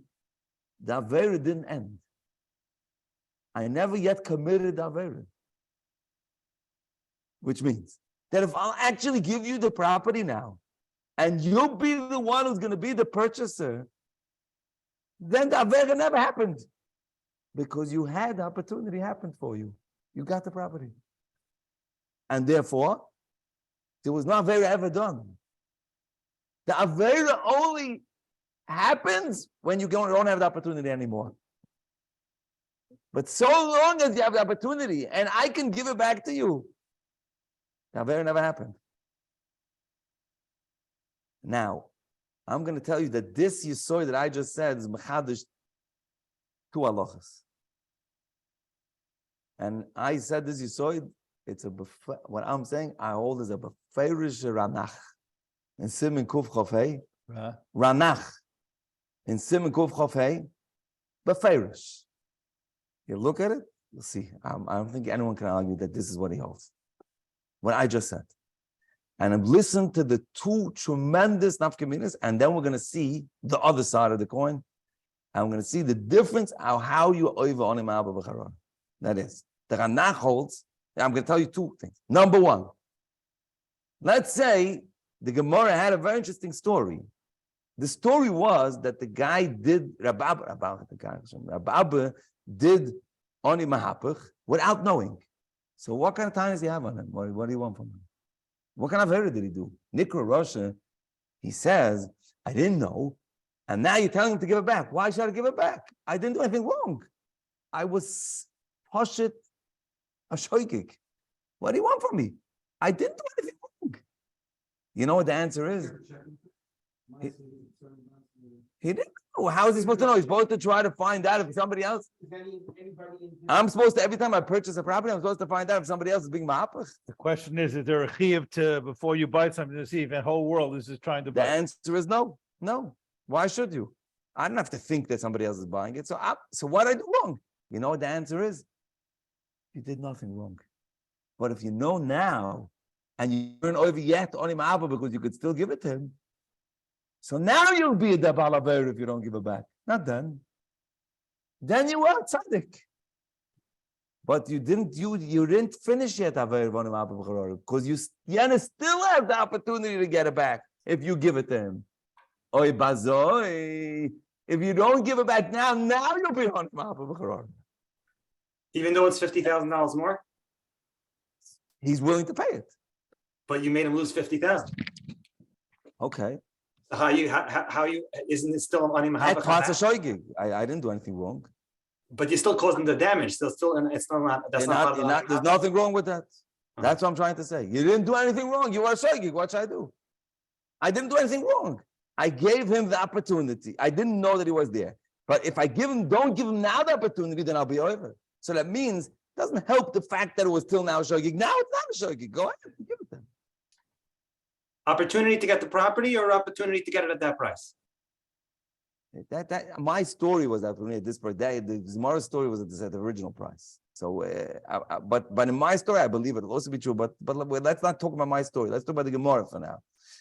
the Avera didn't end. I never yet committed the Avera. Which means that if I'll actually give you the property now, and you'll be the one who's going to be the purchaser, then the Avera never happened. Because you had the opportunity happen for you. You got the property. And therefore, there was no Avera ever done. The Avera only happens when you don't have the opportunity anymore. But so long as you have the opportunity and I can give it back to you, the Avera never happened. Now, I'm going to tell you that this Yesod that I just said is mechadish two halachas. And I said this Yesod, it's a what I'm saying, I hold as a beferish ranach. In Simen Kuf Chofei, ranach. In Simen Kuf Chofei, beferish. You look at it, you'll see. I don't think anyone can argue that this is what he holds. What I just said. And I've listened to the two tremendous nafkaminas, and then we're going to see the other side of the coin. And we're going to see the difference of how you over on him abba b'charor. That is, the Ranach holds. I'm going to tell you two things. Number one, let's say the Gemara had a very interesting story. The story was that the guy did Rabba did on him hamahapach without knowing. So what kind of time does he have on him? What do you want from him? What kind of error did he do? Nikra Rosha, he says, I didn't know. And now you're telling him to give it back. Why should I give it back? I didn't do anything wrong. I was poshit a shoykik. What do you want from me? I didn't do anything wrong. You know what the answer is? He didn't know. How is he supposed to know? He's supposed to try to find out if somebody else. I'm supposed to, every time I purchase a property, I'm supposed to find out if somebody else is being mahapach. The question is there a chiyuv to, before you buy something, to see if the whole world is just trying to buy? The answer is no. No. Why should you? I don't have to think that somebody else is buying it. So what did I do wrong? You know what the answer is? You did nothing wrong. But if you know now, and you aren't over yet on him abba because you could still give it to him, so now you'll be a dabal aver if you don't give it back. Not then. Then you are tzaddik. But you didn't finish yet aver on him abba because you still have the opportunity to get it back if you give it to him. Oy bazoy. If you don't give it back now you'll be on him. Even though it's $50,000 more, he's willing to pay it. but you made him lose 50,000. Okay. How you isn't it still on him? I didn't do anything wrong. But you still caused him the damage. It's not. That's not. There's nothing wrong with that. That's what I'm trying to say. You didn't do anything wrong. You are shaygig. What should I do? I didn't do anything wrong. I gave him the opportunity. I didn't know that he was there. But if I don't give him now the opportunity, then I'll be over. So that means it doesn't help the fact that it was till now shaygig. Now it's not a shaygig. Go ahead and give it to him. Opportunity to get the property or opportunity to get it at that price? My story was that at this per day. The Gemara story was at the original price. So, but in my story, I believe it will also be true. But let's not talk about my story. Let's talk about the Gemara for now.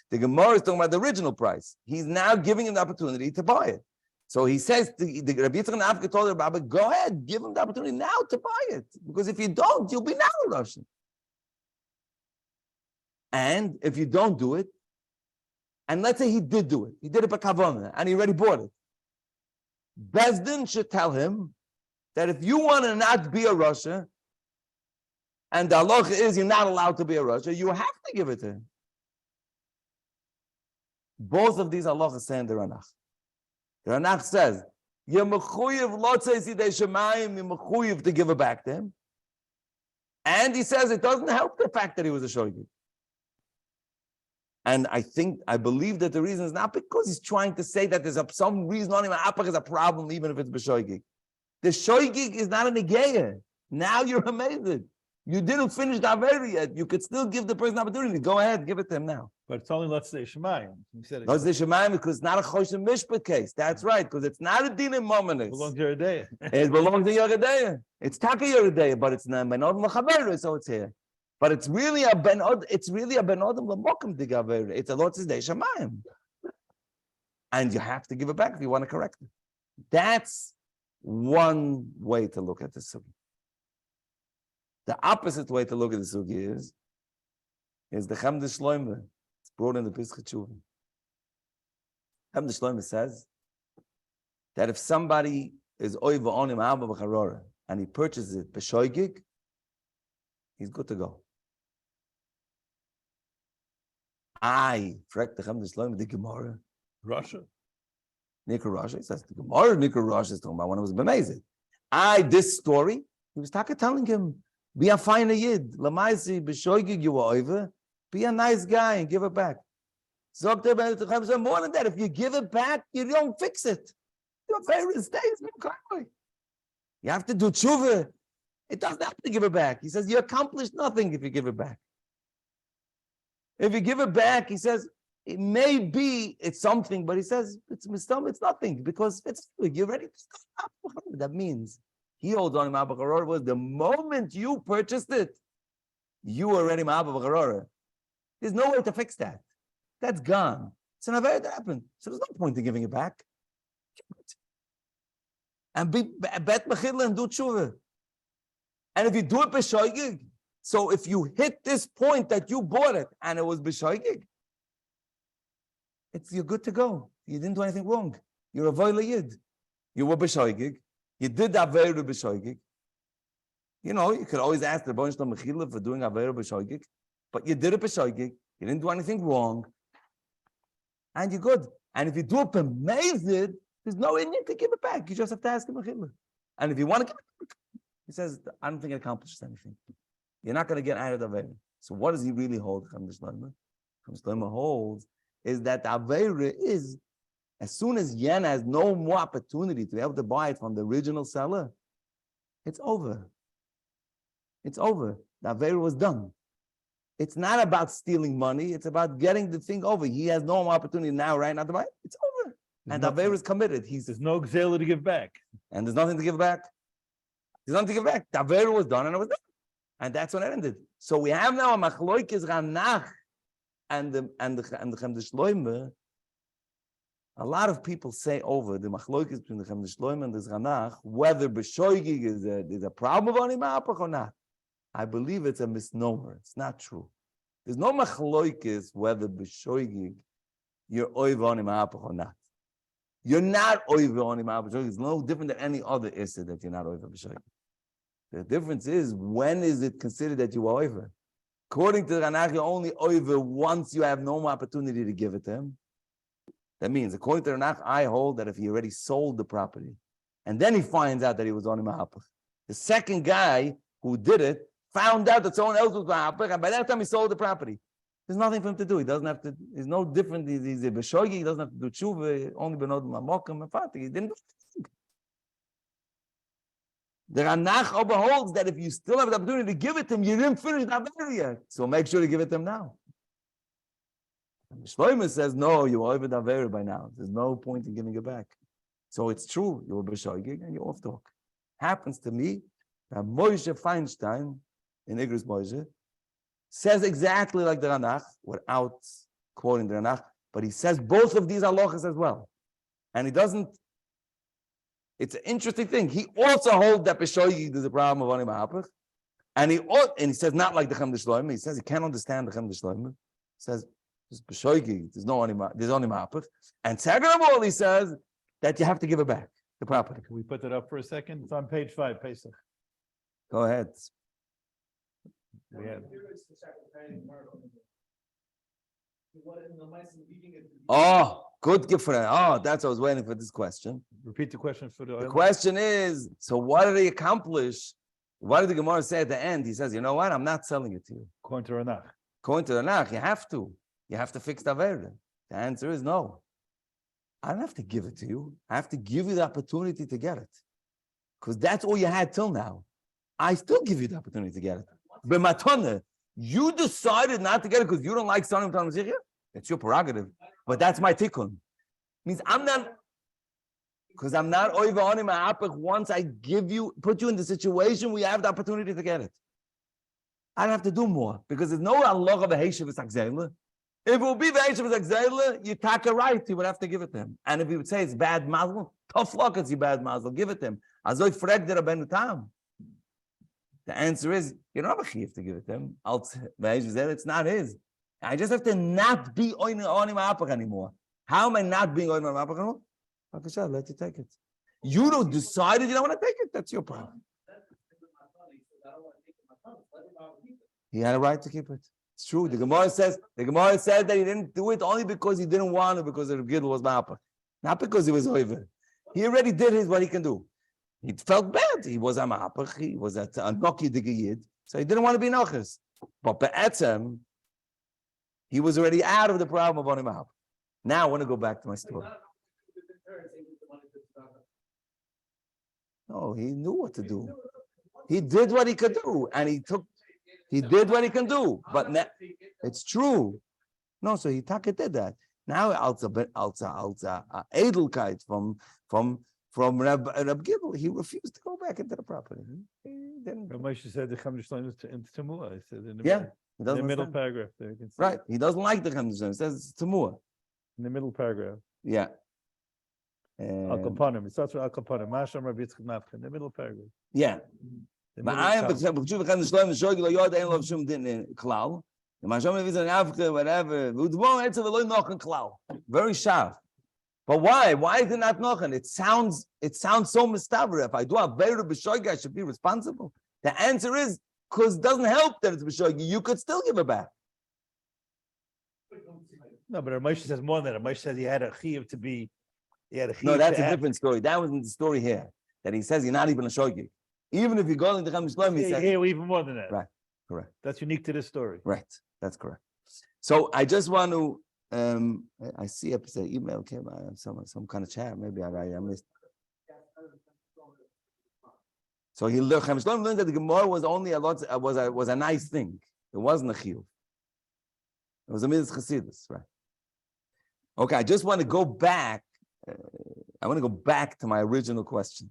The Gemara is talking about the original price. He's now giving him the opportunity to buy it. So he says the Rabbi Yitzchak Nafka told Rabbi, go ahead, give him the opportunity now to buy it, because if you don't, you'll be now Russian. And if you don't do it, and let's say he did do it, he did it by kavanah, and he already bought it. Bezdin should tell him that if you want to not be a Russia, and the halacha is you're not allowed to be a Russia, you have to give it to him. Both of these halachas say in the Ranach. The Ranach says, you're mechuyev lotzei sidei shemayim, you're mechuyev to give it back to him. And he says it doesn't help the fact that he was a shoygig. And I believe that the reason is not because he's trying to say that there's some reason on him apach is a problem, even if it's b'shoygig. The shoygig is not a negeya. Now you're amazed. You didn't finish the averi yet. You could still give the person an opportunity. Go ahead, give it to him now. But it's only let's say Shemayim. You said it Not the Shemayim because it's not a Choshen Mishpat case. That's right, because it's not a din in Mominus. belongs to your day. It belongs to Yeridea. It's Taka Yeridea, but it's not Ben Odom L'Chaveru, so it's here. But it's really a Ben Odom. It's really a Ben Odom L'Mokum D'Gaveru. It's a Lot Tzidei Shemayim, and you have to give it back if you want to correct it. That's one way to look at the sugi. The opposite way to look at the sugi is the Chemd Shloimeh. It's brought in the Pesach Tshuva. Chemd Shloimeh says that if somebody is oiva on him בחררה and he purchases it b'shoigig, he's good to go. I frek the Chemd Shloimeh the Gemara. Russia. Nikar Russia, he says the Gemara Nikar Russia is talking about when it was b'mezid. This story, he was telling him, be a fine yid, lamaisi b'shoigig you were over, be a nice guy and give it back. So more than that, if you give it back, you don't fix it. Your favorite stays. You have to do tshuva. It doesn't have to give it back. He says you accomplish nothing if you give it back. If you give it back, he says it may be it's something, but he says it's nothing because you're ready to stop. That means he holds on him bakharara was the moment you purchased it, you were already bakharara. There's no way to fix that. That's gone. It's an affair that happened. So there's no point in giving it back. And be bet mechila and do tshuva. And if you do it b'shoigig, so if you hit this point that you bought it and it was b'shoigig, you're good to go. You didn't do anything wrong. You're a voila yid. You were b'shoigig. You did averu b'shoigig. You know, you could always ask the Rebbeinu Shalom mechila for doing averu b'shoigig, but you did it b'shoigig. You didn't do anything wrong, and you're good. And if you do it b'mezid, there's no Indian to give it back. You just have to ask him mechila. And if you want to give it back, he says, I don't think it accomplishes anything. You're not going to get out of the averu. So what does he really hold? Chemd Shloimeh holds is that the averu is, as soon as Yen has no more opportunity to be able to buy it from the original seller, it's over. It's over. The averu was done. It's not about stealing money. It's about getting the thing over. He has no more opportunity now, right now to buy it. It's over. And the averu is committed. There's no gzela to give back. And there's nothing to give back. There's nothing to give back. The averu was done and it was done. And that's when it ended. So we have now a machloikis ranach and the Chemd Shloimeh. A lot of people say over the machloikis between the Chemd Shloimeh and the ranach whether b'shoigig is a problem of any mahapach or not. I believe it's a misnomer. It's not true. There's no machloikis whether b'shoigig you're oiv on mahapach or not. You're not oiv on mahapach. It's no different than any other issue that you're not oiv b'shoigig. The difference is, when is it considered that you are over? According to the Ranach, you're only over once you have no more opportunity to give it to him. That means, according to the Ranach, I hold that if he already sold the property, and then he finds out that he was on mahapach, the second guy who did it found out that someone else was mahapach, and by that time he sold the property. There's nothing for him to do. He doesn't have to. He's no different. He's a b'shoigi. He doesn't have to do tshuva. Only benod mamokim and fatih. He didn't do. The Ranach holds that if you still have the opportunity to give it to him, you didn't finish the averu yet. So make sure to give it to him now. And Shloimeh says, no, you are over the averu by now. There's no point in giving it back. So it's true, you're b'shoigig and you're off the hook. Happens to me that Moshe Feinstein, in Igros Moshe, says exactly like the Ranach, without quoting the Ranach, but he says both of these halachas as well. And he doesn't. It's an interesting thing. He also holds that b'shoigig there's a problem of ani mahapach, and he says not like the Chemd Shloimeh. He says he can't understand the Chemd Shloimeh. He says there's b'shoigig, there's only mahapach, and second of all, he says that you have to give it back the property. Can we put that up for a second? It's on page 5, Pesach. Go ahead. We have. Oh, good gift for that. Oh, that's what I was waiting for this question. Repeat the question for the. The question is, so what did he accomplish? What did the Gemara say at the end? He says, you know what? I'm not selling it to you. According to Ranach. According to Ranach, you have to. You have to fix the averu. The answer is no. I don't have to give it to you. I have to give you the opportunity to get it. Because that's all you had till now. I still give you the opportunity to get it. But Matana, you decided not to get it because you don't like Sanim Tanam Zichya? It's your prerogative. But that's my tikkun. Means I'm not, because I'm not over on him. Once I put you in the situation where you have the opportunity to get it. I don't have to do more because there's no Allah of a Heishav Zakzela. If it would be the Heishav Zakzela, you take a right, you would have to give it to him. And if he would say it's bad mazel, tough luck, it's your bad mazel, give it to him. Azoy frag der Rabbeinu Tam. The answer is, you don't have a chiyuv to give it to him. It's not his. I just have to not be on him anymore. How am I not being on him anymore? I'll let you take it. You don't decided you don't want to take it. That's your problem. He had a right to keep it. It's true. The Gemara says that he didn't do it only because he didn't want it because the Gidl was ma'apach. Not because he was over. He already did what he can do. He felt bad. He was a ma'apach. He was a noki digiyid. So he didn't want to be noches. But be'etzem, he was already out of the problem of onim ma'apach. Now I want to go back to my story. No, he knew what to do. He did what he could do, and he did what he can do. But it's true. No, so he did that. Now Edelkeit from Reb Gibel, he refused to go back into the property. He didn't. Moshe said the Chaim Shloim is in Tamua. He said in the middle paragraph there. You can see right. He doesn't like the Chaim Shloim. He says it's Tamua. In the middle paragraph. Yeah. Al Kapanim. It starts with Al Kapanim. Masham Rabbi Yitzchak Nafka. In the middle paragraph. Yeah. But I am whatever. Very sharp. But why? Why is it not nochen? It sounds so mistaber. If I do a very b'shoiga, I should be responsible. The answer is because it doesn't help that it's b'shoiga. You could still give it back. No, but Moshe says more than that. Moshe says he had a chiyuv to be. He had a chiyuv. No, that's a different story. That wasn't the story here. That he says you're not even a shogi. Even if you go into Chaim Shloim, he says even more than that. Right, correct. That's unique to this story. Right, that's correct. So I just want to. I see an email came some kind of chat. Maybe I missed. So Chaim Shloim learned that the Gemara was only was a nice thing. It wasn't a chiyuv. It was a midas chasidus, right? Okay, I just want to go back. I want to go back to my original question.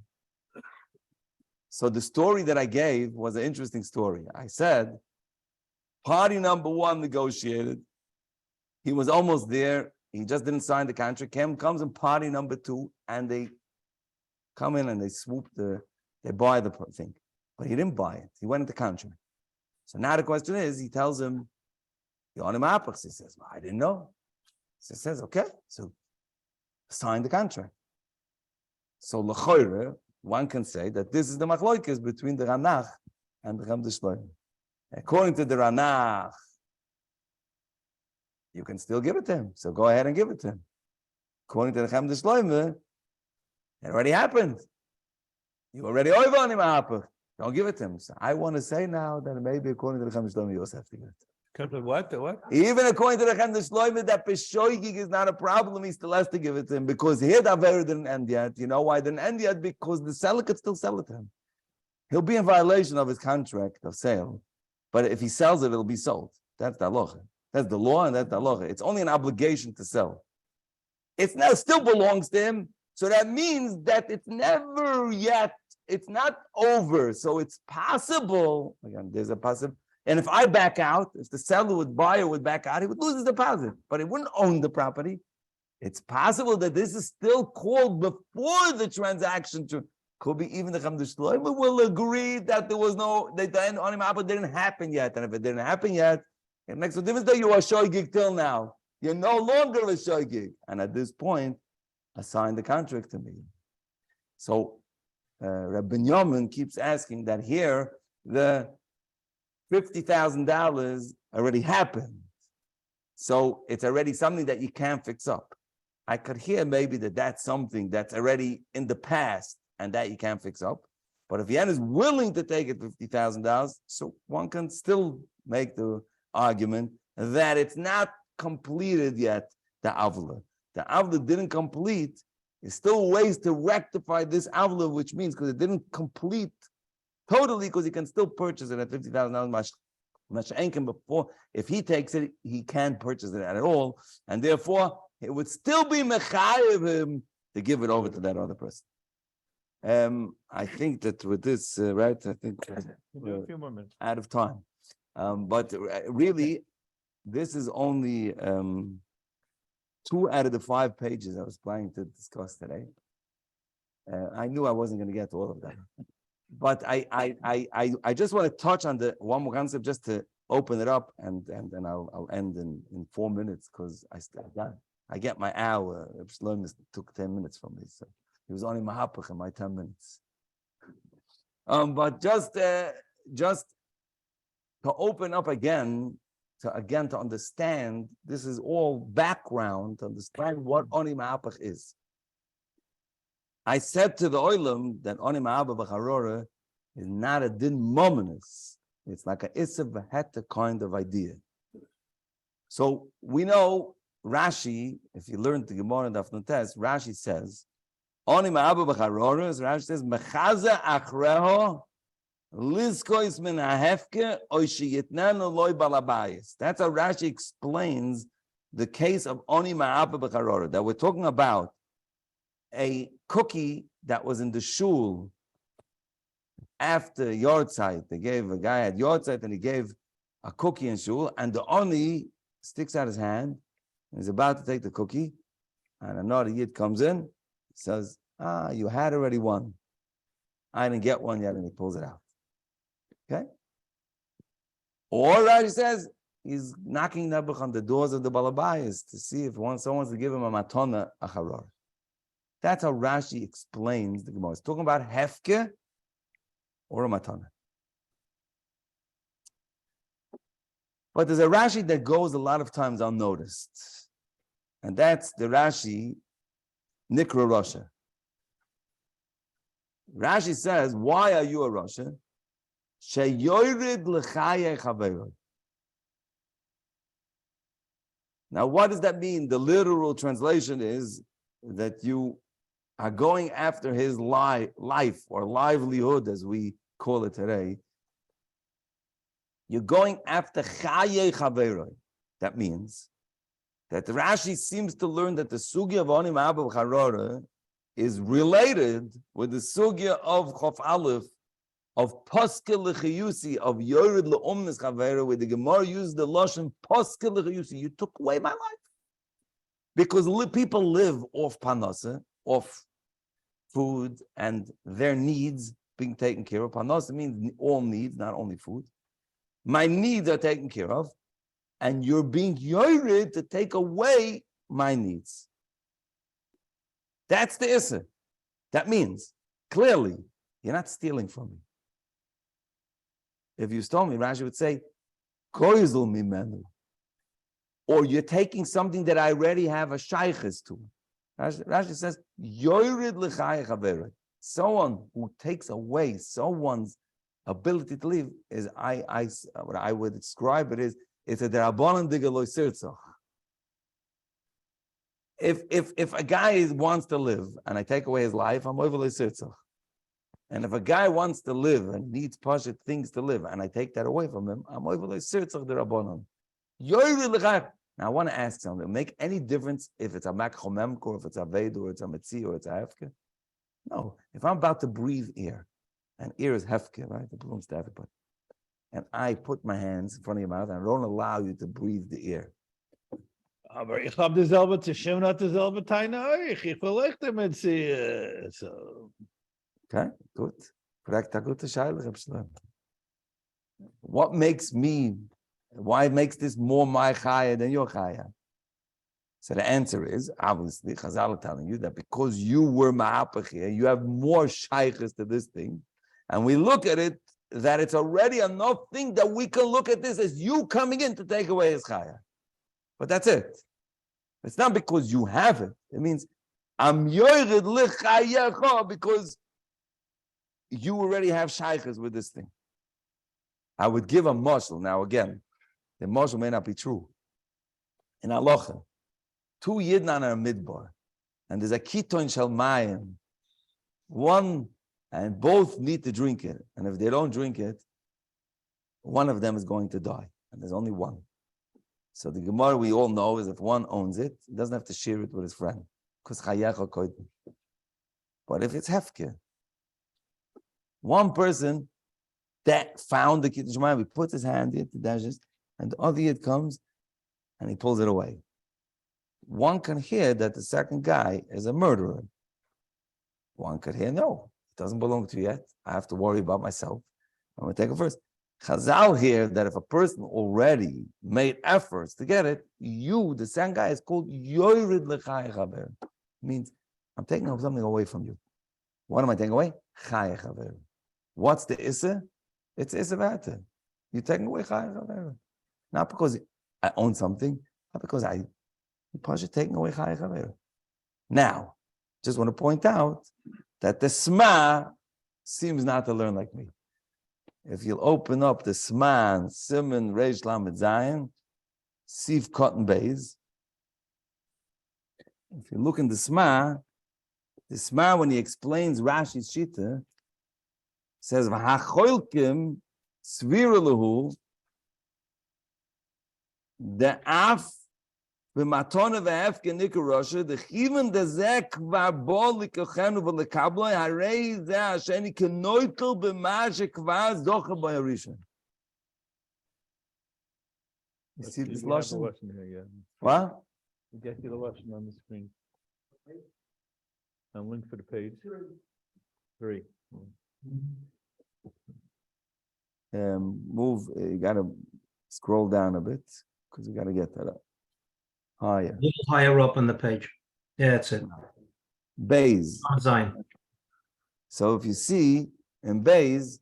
So the story that I gave was an interesting story. I said, party number one negotiated. He was almost there. He just didn't sign the contract. Comes in party number two, and they come in and they swoop they buy the thing. But he didn't buy it. He went into contract. So now the question is, he tells him, you're on a mapach. He says, well, I didn't know. So he says, okay, so sign the contract. So l'choire, one can say that this is the machloikes between the Ranach and the Chaim Shloim. According to the Ranach, you can still give it to him. So go ahead and give it to him. According to the Chaim Shloim, it already happened. You already over on him. Don't give it to him. So I want to say now that maybe according to the Chaim Shloim, you also have to give it. What? Even according to the Chaim Shloim, that Peshoigig is not a problem. He still has to give it to him because here the Aver didn't end yet. You know why it didn't end yet? Because the seller could still sell it to him. He'll be in violation of his contract of sale, but if he sells it, it'll be sold. That's the halacha. That's the law, and that's the halacha. It's only an obligation to sell. It still belongs to him, so that means that it's never yet. It's not over, so it's possible. Again, there's a possible. And if I back out, if the buyer would back out, he would lose his deposit, but he wouldn't own the property. It's possible that this is still called before the transaction. Could be even the Chaim Shloim will agree that there was that the end on him didn't happen yet. And if it didn't happen yet, it makes no difference that you are shoygig till now. You're no longer a shoygig. And at this point, assign the contract to me. So Rabbi Binyamin keeps asking that here, the $50,000 already happened. So it's already something that you can't fix up. I could hear maybe that's something that's already in the past and that you can't fix up. But if Yan is willing to take it $50,000, so one can still make the argument that it's not completed yet, the avla. The avla didn't complete. There's still ways to rectify this avla, which means because it didn't complete totally, because you can still purchase it at $50,000 much. Before, if he takes it, he can't purchase it at all, and therefore it would still be mechayev him to give it over to that other person. I think that with this, right? I think We'll do a few more minutes. out of time, but really, this is only 2 out of the 5 pages I was planning to discuss today. I knew I wasn't going to get to all of them, but I just want to touch on the one more concept just to open it up, and then I'll end in 4 minutes because I get my hour. Shlomo took 10 minutes from me, so he was only mahapach in my 10 minutes. But just to open up again, to understand, this is all background to understand what oni mahapach is. I said to the oilam that oni mahapach b'charora is not a din mominus. It's like a isav v'heta kind of idea. So we know Rashi, if you learn the Gemara and Daf Nutes, Rashi says, oni mahapach b'charora, Rashi says, mechaza achreho liskois min hahefke oishi yitnanu loy balabayis. That's how Rashi explains the case of oni mahapach b'charora, that we're talking about a cookie that was in the shul after Yortzeit. They gave a guy at Yortzeit and he gave a cookie in shul, and the oni sticks out his hand and he's about to take the cookie, and another yid comes in, says, you had already one. I didn't get one yet, and he pulls it out. Okay? Or Rashi says he's knocking nebuch on the doors of the balabayas to see if someone wants to give him a matana acharor. That's how Rashi explains the Gemara. It's talking about hefke or a matana. But there's a Rashi that goes a lot of times unnoticed, and that's the Rashi Nikra Rasha. Rashi says, why are you a Rasha? Now, what does that mean? The literal translation is that you are going after his life or livelihood, as we call it today. You're going after chaye chaveroi. That means that Rashi seems to learn that the sugya of oni mahapach b'charora is related with the sugya of Chof Aleph, of Poskel L'chiyusi, of Yored L'omnes Chavera, where the Gemara used the Lashon Poskel L'chiyusi. You took away my life. Because people live off panasa, off food, and their needs being taken care of. Panasa means all needs, not only food. My needs are taken care of, and you're being yored to take away my needs. That's the issue. That means, clearly, you're not stealing from me. If you stole me, Rashi would say, koizul mimenu. Or you're taking something that I already have a shaykhis to. Rashi says, yored l'chayei chaveroi. Someone who takes away someone's ability to live is, what I would describe it is, it's a derabanan digaloi sirtzach. If a guy wants to live and I take away his life, I'm overly sirtzach. And if a guy wants to live and needs pashut things to live, and I take that away from him, I'm overly sirtzach derabanan. Now I want to ask something. Make any difference if it's a makchomemk, or if it's a veid, or it's a metzi, or it's a hefke? No. If I'm about to breathe air, and air is hefke, right? It belongs to everybody. And I put my hands in front of your mouth and I don't allow you to breathe the air. Aber ich habe dieselbe Tishim, not dieselbe Teine euch. Ich will echt damit sie, so. Okay, good. What makes me, why makes this more my chaya than your chaya? So the answer is, obviously, Chazal are telling you that because you were ma'apach here, you have more shaykhs to this thing. And we look at it, that it's already enough thing that we can look at this as you coming in to take away his chaya. But that's it. It's not because you have it. It means, I'm yored l'chayacha, because you already have shaykhs with this thing. I would give a mashal. Now again, the mashal may not be true. In halacha, 2 yidnan are a midbar, and there's a kiton shel mayim. One and both need to drink it, and if they don't drink it, one of them is going to die, and there's only one. So the Gemara we all know is if one owns it, he doesn't have to share it with his friend. Because chayacha koydem. But if it's hefker, one person that found the Kiddush Mayim, he puts his hand here to dash it, and the other yid comes and he pulls it away. One can hear that the second guy is a murderer. One could hear, no, it doesn't belong to you yet. I have to worry about myself. I'm going to take it first. Chazal here that if a person already made efforts to get it, you, the second guy, is called yorid l'chai chaver. Means I'm taking something away from you. What am I taking away? Chai chaver. What's the issa? It's issa v'ata. You're taking away chai chaver. Not because I own something, not because you're taking away chai chaver. Now, just want to point out that the Sma seems not to learn like me. If you'll open up the Sman, Simon, Reish Lamed Zayin, Sif Cotton Bays, if you look in the Sma, when he explains Rashi's Shita, says, V'hacholkim sviralahu, the af v'matona v'hefke nikarosha, the chiven de zek v'abo likochenu v'lekabloi, harei ze hasheni kenoitel b'ma shekva zocha b'yarisha. You see this Lashon? What? You get the Lashon on the screen. And link for the page. 3. Move, you gotta scroll down a bit, because you gotta get that up. Oh, yeah. A little higher up on the page. Yeah, that's it. Bays. Zion. So if you see in Bays,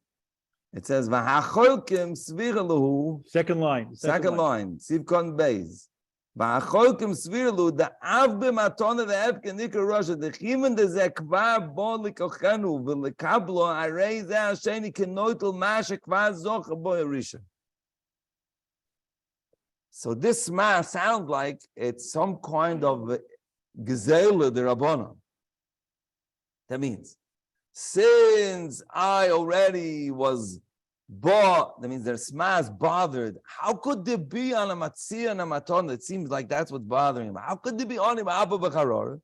it says V'hacholkim sviralahu. Second line. Second line. Sivkon Bays. V'hacholkim sviralahu the av b'matona v'hefke nikar Russia the chimen de zekva bo likochenu v'lekablo arei ze hasheni kenoitel mashe kva zocha bo yarisha. So this ma sounds like it's some kind of gezela de Rabbanan. That means, since I already was bought, that means their sma is bothered. How could there be on a matzia and a maton? It seems like that's what's bothering him. How could there be on him abba b'charor?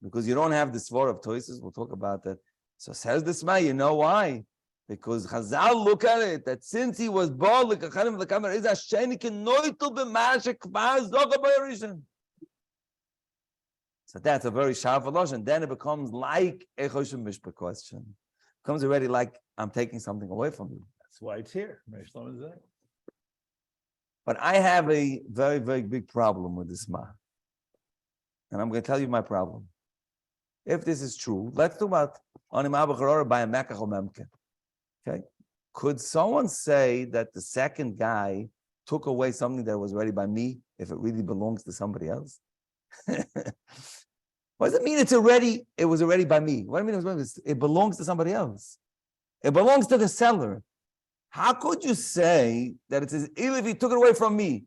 Because you don't have the svor of toises. We'll talk about that. So says the sma, you know why? Because Chazal look at it, that since he was born, so that's a very sharp and then it becomes like a Choshen Mishpah question. It becomes already like, I'm taking something away from you. That's why it's here. But I have a very, very big problem with this ma. And I'm going to tell you my problem. If this is true, let's talk about Onimah B'Charora by a Mekach or Memke. Okay. Could someone say that the second guy took away something that was already by me if it really belongs to somebody else? What does it mean it was already by me? What do I mean it belongs to somebody else? It belongs to the seller. How could you say that it says, even if he took it away from me,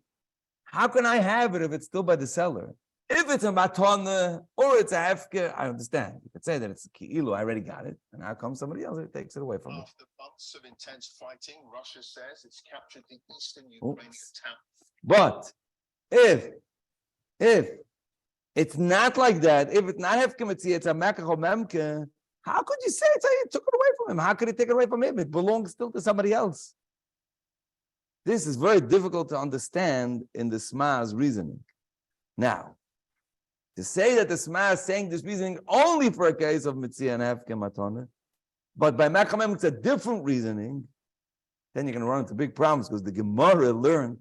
how can I have it if it's still by the seller? If it's a matana or it's a hefke, I understand. You could say that it's a ki'ilu, I already got it, and how come somebody else takes it away from me? After months of intense fighting, Russia says it's captured the eastern Ukrainian town. But if it's not like that, if it's not hefke, it's a mekach or memke, how could you say you took it away from him? How could he take it away from him? It belongs still to somebody else. This is very difficult to understand in the Sma's reasoning. Now, to say that the Sma is saying this reasoning only for a case of Mitzia and Hefke Matona, but by Mechamem it's a different reasoning, then you're going to run into big problems because the Gemara learned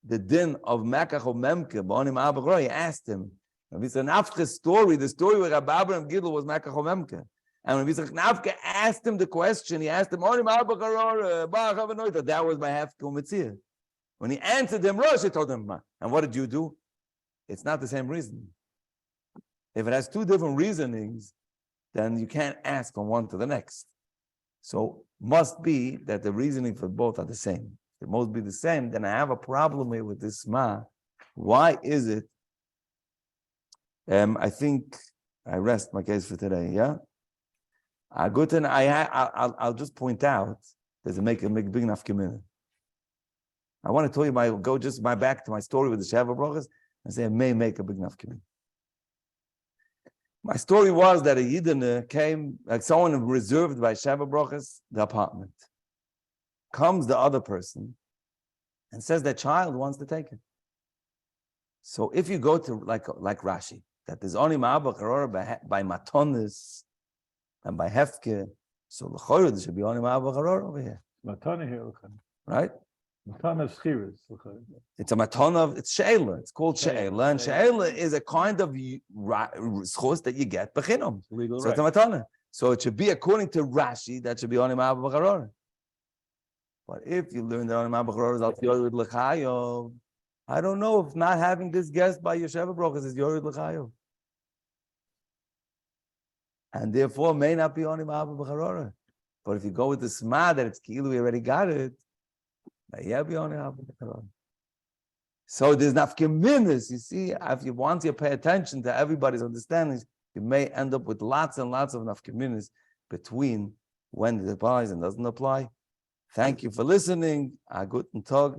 the din of Mekach or Memke, Ba'onim Abba, he asked him. When it's an Afke story, the story where Rabbi Abraham Gidl was Mekach or Memke. And when Yitzchak Nafke asked him the question, he asked him, Onim Abba Karor, that was by Hefke or Mitzia. When he answered him, Rosh, he told him, and what did you do? It's not the same reason. If it has two different reasonings, then you can't ask from one to the next. So must be that the reasoning for both are the same. If it must be the same, then I have a problem here with this ma. Why is it? I think I rest my case for today. Yeah. Good. And I'll just point out does it make a big nafkamina? I want to tell you back to my story with the Sheva Brachas and say it may make a big nafkamina. My story was that a Yidden came, like someone reserved by Sheva Brachas, the apartment. Comes the other person and says their child wants to take it. So if you go to like Rashi, that there's only ma'abach by matonis and by hefke, so l'choyer there should be only ma'abach over here, Matana here, right? Matana schiras. It's a matana. It's she'ela. It's called she'ela, and she'ela is a kind of schos that you get bechinam. Legal So right. it's a matana. So it should be according to Rashi that should be only ma'abach. But if you learn that only ma'abach is al yored l'chayov, I don't know if not having this guest by Yeshua Brachas is yored l'chayov. And therefore may not be only ma'abach b'charora. But if you go with the smad that it's kilu, we already got it, yeah, be only ma'abach b'charora. So there's nafkeminis, you see, if you want to pay attention to everybody's understandings, you may end up with lots and lots of nafkeminis between when it applies and doesn't apply. Thank you for listening. A guten Tag.